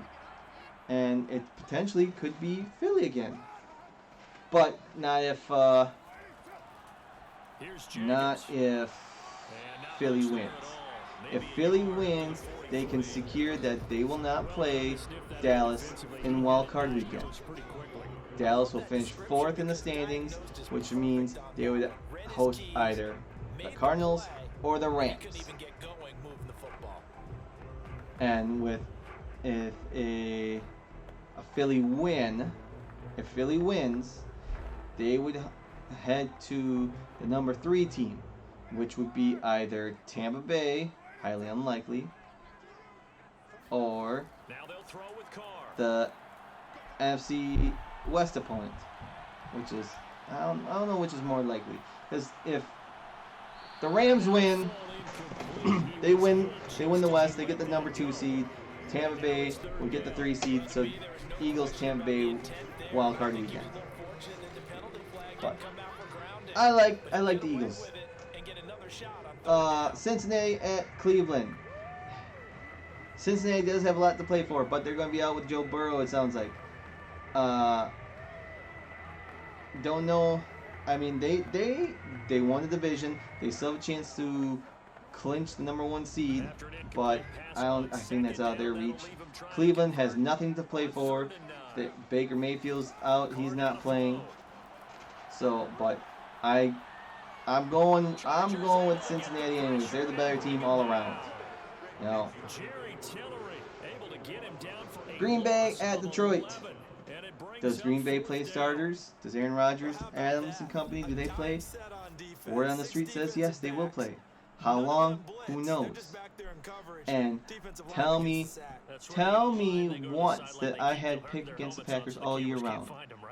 And it potentially could be Philly again. But not if Philly wins. If Philly wins, they can secure that they will not play Dallas in Wild Card Weekend. Dallas will finish 4th in the standings, which means they would host either the Cardinals or the Rams. And if Philly wins, they would head to the #3 team, which would be either Tampa Bay, highly unlikely, or the NFC West opponent, which is I don't know which is more likely, because if the Rams win, they win the West, they get the #2 seed. Tampa Bay will get the 3 seed, so Eagles, Tampa Bay, wild card weekend. But I like the Eagles. Cincinnati at Cleveland. Cincinnati does have a lot to play for, but they're going to be out with Joe Burrow, it sounds like. Don't know. I mean, they won the division. They still have a chance to clinch the #1 seed, but I think that's out of their reach. Cleveland has nothing to play for. Baker Mayfield's out. He's not playing. So, but I'm going with Cincinnati anyways. They're the better team all around. Green Bay at Detroit. Does Green Bay play starters? Does Aaron Rodgers, Adams, and company, do they play? Word on the street says yes, they will play. How long? Who knows? And tell me once that I had picked against the Packers all year round.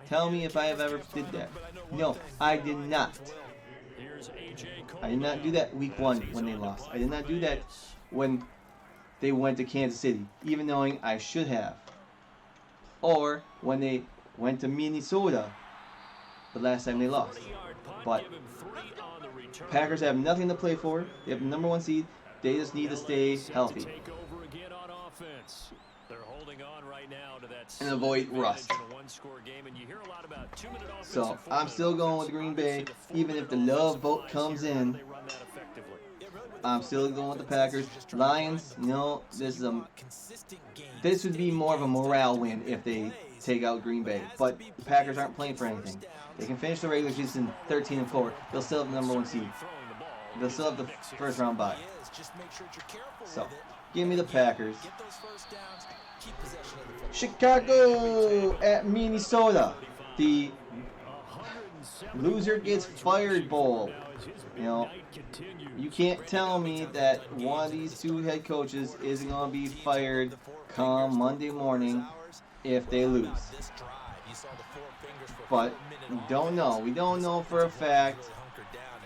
Tell me if I have ever did that. No, I did not. I did not do that week 1 when they lost. I did not do that when they went to Kansas City, even knowing I should have. Or when they went to Minnesota the last time they lost. But Packers have nothing to play for. They have the #1 seed. They just need to stay healthy and avoid rust. So I'm still going with Green Bay, even if the love vote comes in. I'm still going with the Packers. Lions, this would be more of a morale win if they take out Green Bay. But the Packers aren't playing for anything. They can finish the regular season 13-4. They'll still have the #1 seed. They'll still have the first round bye. So, give me the Packers. Chicago at Minnesota. The loser gets fired bowl. You can't tell me that one of these two head coaches isn't going to be fired come Monday morning if they lose. But we don't know. We don't know for a fact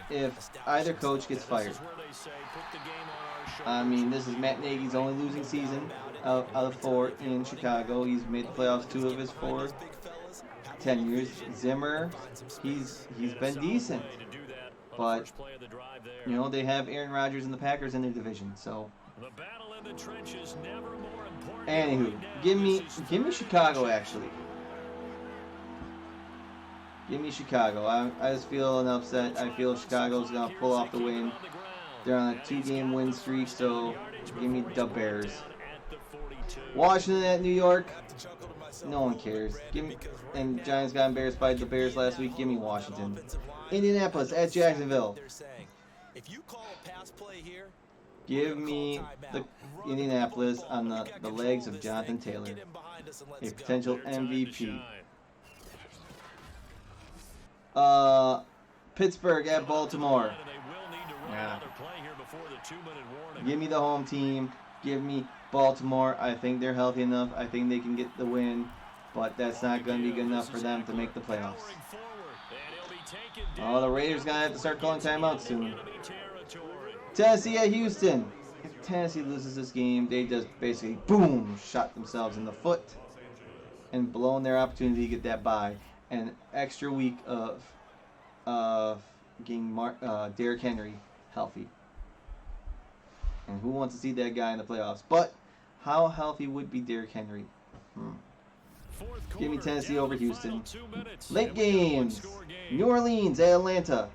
if either coach gets fired. I mean, this is Matt Nagy's only losing season out of 4 in Chicago. He's made the playoffs 2 of his 4 tenures. Zimmer, he's been decent, but you know they have Aaron Rodgers and the Packers in their division. So, anywho, give me Chicago actually. Give me Chicago. I just feel upset. I feel Chicago's gonna pull off the win. They're on a 2-game win streak, so give me the Bears. Washington at New York. No one cares. And Giants got embarrassed by the Bears last week. Give me Washington. Indianapolis at Jacksonville. Give me the Indianapolis on the legs of Jonathan Taylor, a potential MVP. Pittsburgh at Baltimore. Yeah. Give me the home team. Give me Baltimore. I think they're healthy enough. I think they can get the win, but that's not going to be good enough for them to make the playoffs. Oh, the Raiders going to have to start calling timeouts soon. Tennessee at Houston. If Tennessee loses this game, they just basically, boom, shot themselves in the foot and blown their opportunity to get that bye. An extra week of getting Derrick Henry healthy. And who wants to see that guy in the playoffs? But how healthy would be Derrick Henry? Give me Tennessee over Houston. Late games. New Orleans at Atlanta.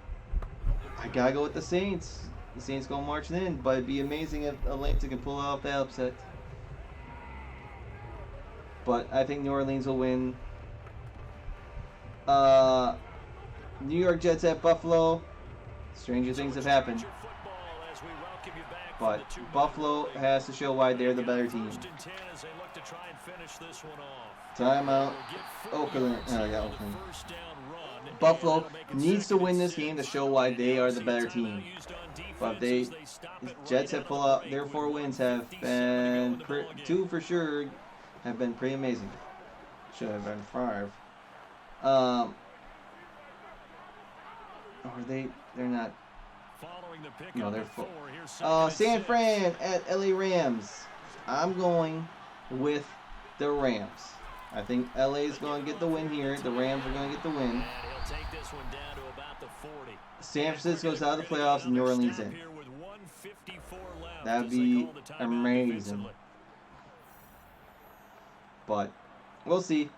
I gotta go with the Saints. The Saints go marching in, but it'd be amazing if Atlanta can pull off that upset. But I think New Orleans will win. New York Jets at Buffalo. Stranger things have happened. But Buffalo has to show why they're the better team. Timeout. Oakland. Oakland. Buffalo needs to win this game to show why they are the better team. But the Jets have pulled out their 4 wins have been 2 for sure have been pretty amazing. Should have been 5. Or they're not. No, they're full. San Fran at LA Rams. I'm going with the Rams. I think LA is going to get the win here. The Rams are going to get the win. San Francisco's out of the playoffs and New Orleans in. That'd be amazing. But we'll see.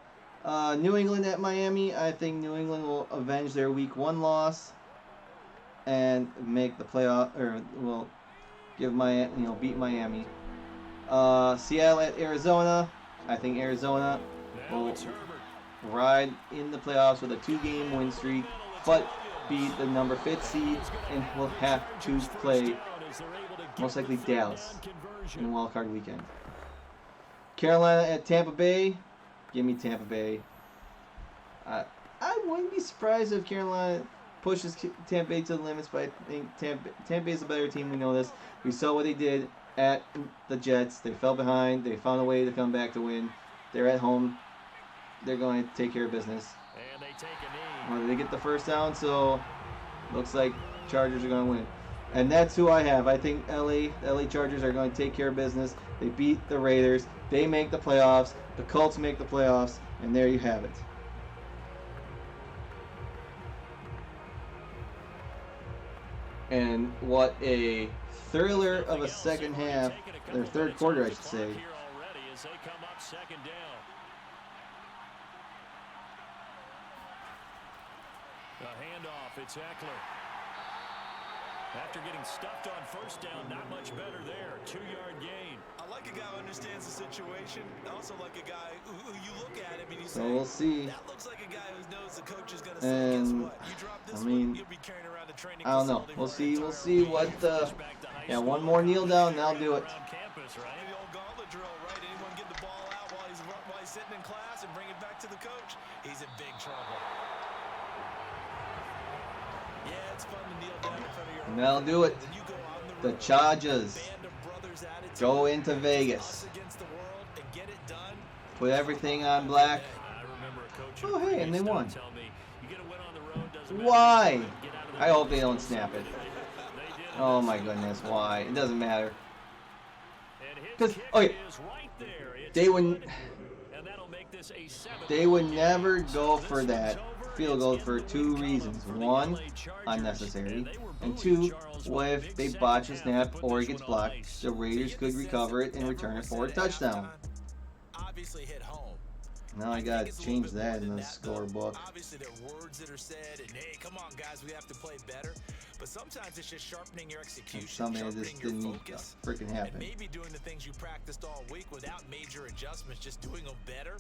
New England at Miami. I think New England will avenge their Week 1 loss and make the playoff, or will give beat Miami. Seattle at Arizona. I think Arizona will ride in the playoffs with a 2-game win streak, but beat the number 5th seed and will have to play most likely Dallas in Wild Card weekend. Carolina at Tampa Bay. Give me Tampa Bay. I wouldn't be surprised if Carolina pushes Tampa Bay to the limits, but I think Tampa Bay is a better team. We know this. We saw what they did at the Jets. They fell behind. They found a way to come back to win. They're at home. They're going to take care of business. And they take a knee. Well, they get the first down, so looks like Chargers are going to win. And that's who I have. I think LA Chargers are going to take care of business. They beat the Raiders. They make the playoffs. The Colts make the playoffs. And there you have it. And what a thriller of a second half, or third quarter, I should say. The handoff, it's Eckler. After getting stuffed on first down, not much better there. 2-yard gain. I like a guy who understands the situation. I also like a guy who you look at him and you say, we'll see. That looks like a guy who knows the coach is going to say, guess what? You drop this one, you'll be carrying around a training I don't know. We'll see what one more kneel down and I'll do it. Maybe old gauntlet drill, right? Anyone get the ball out while he's sitting in class and bring it back to the coach? He's in big trouble. Yeah, it's fun to kneel down in front of your And that'll do it. When you go on The road, Chargers band of brothers attitude, go into us Vegas. against the world and get it done. Put everything on black. I remember a coach Oh, hey, and they won. tell me, you get a win on the road, doesn't Why? matter. Get out of the I hope they don't snap it. They did. Oh my goodness, why? It doesn't matter. And his 'Cause, kick okay, is right there. It's they would- good, and that'll make this a 7. They would never go for that field goal for two reasons. One, unnecessary. And two, what if they botch a snap or it gets blocked? The Raiders could recover it and return it for a touchdown. Obviously hit home. Now I gotta change that in the scorebook. Obviously there are words that are said and hey, come on guys, we have to play better. But sometimes it's just sharpening your execution, Something that sharpening just your didn't focus, freaking and happen. maybe doing the things you practiced all week without major adjustments, just doing them better.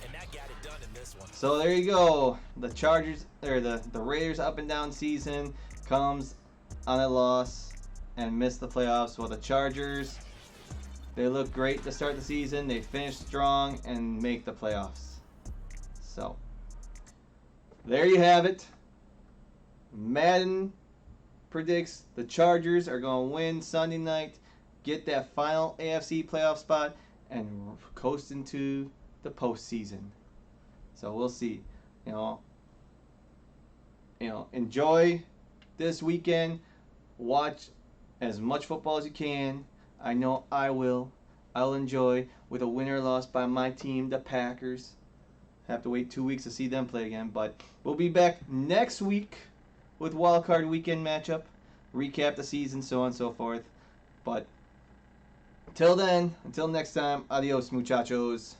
And that got it done in this one. So there you go. The Chargers, or the Raiders up and down season comes on a loss and missed the playoffs. While the Chargers, they look great to start the season. They finish strong and make the playoffs. So there you have it. Madden predicts the Chargers are going to win Sunday night, get that final AFC playoff spot, and coast into the postseason. So we'll see. You know, enjoy this weekend. Watch as much football as you can. I know I will. I'll enjoy with a win or loss by my team, the Packers. Have to wait 2 weeks to see them play again, but we'll be back next week with wildcard weekend matchup, recap the season, so on and so forth. But till then, until next time, adios muchachos.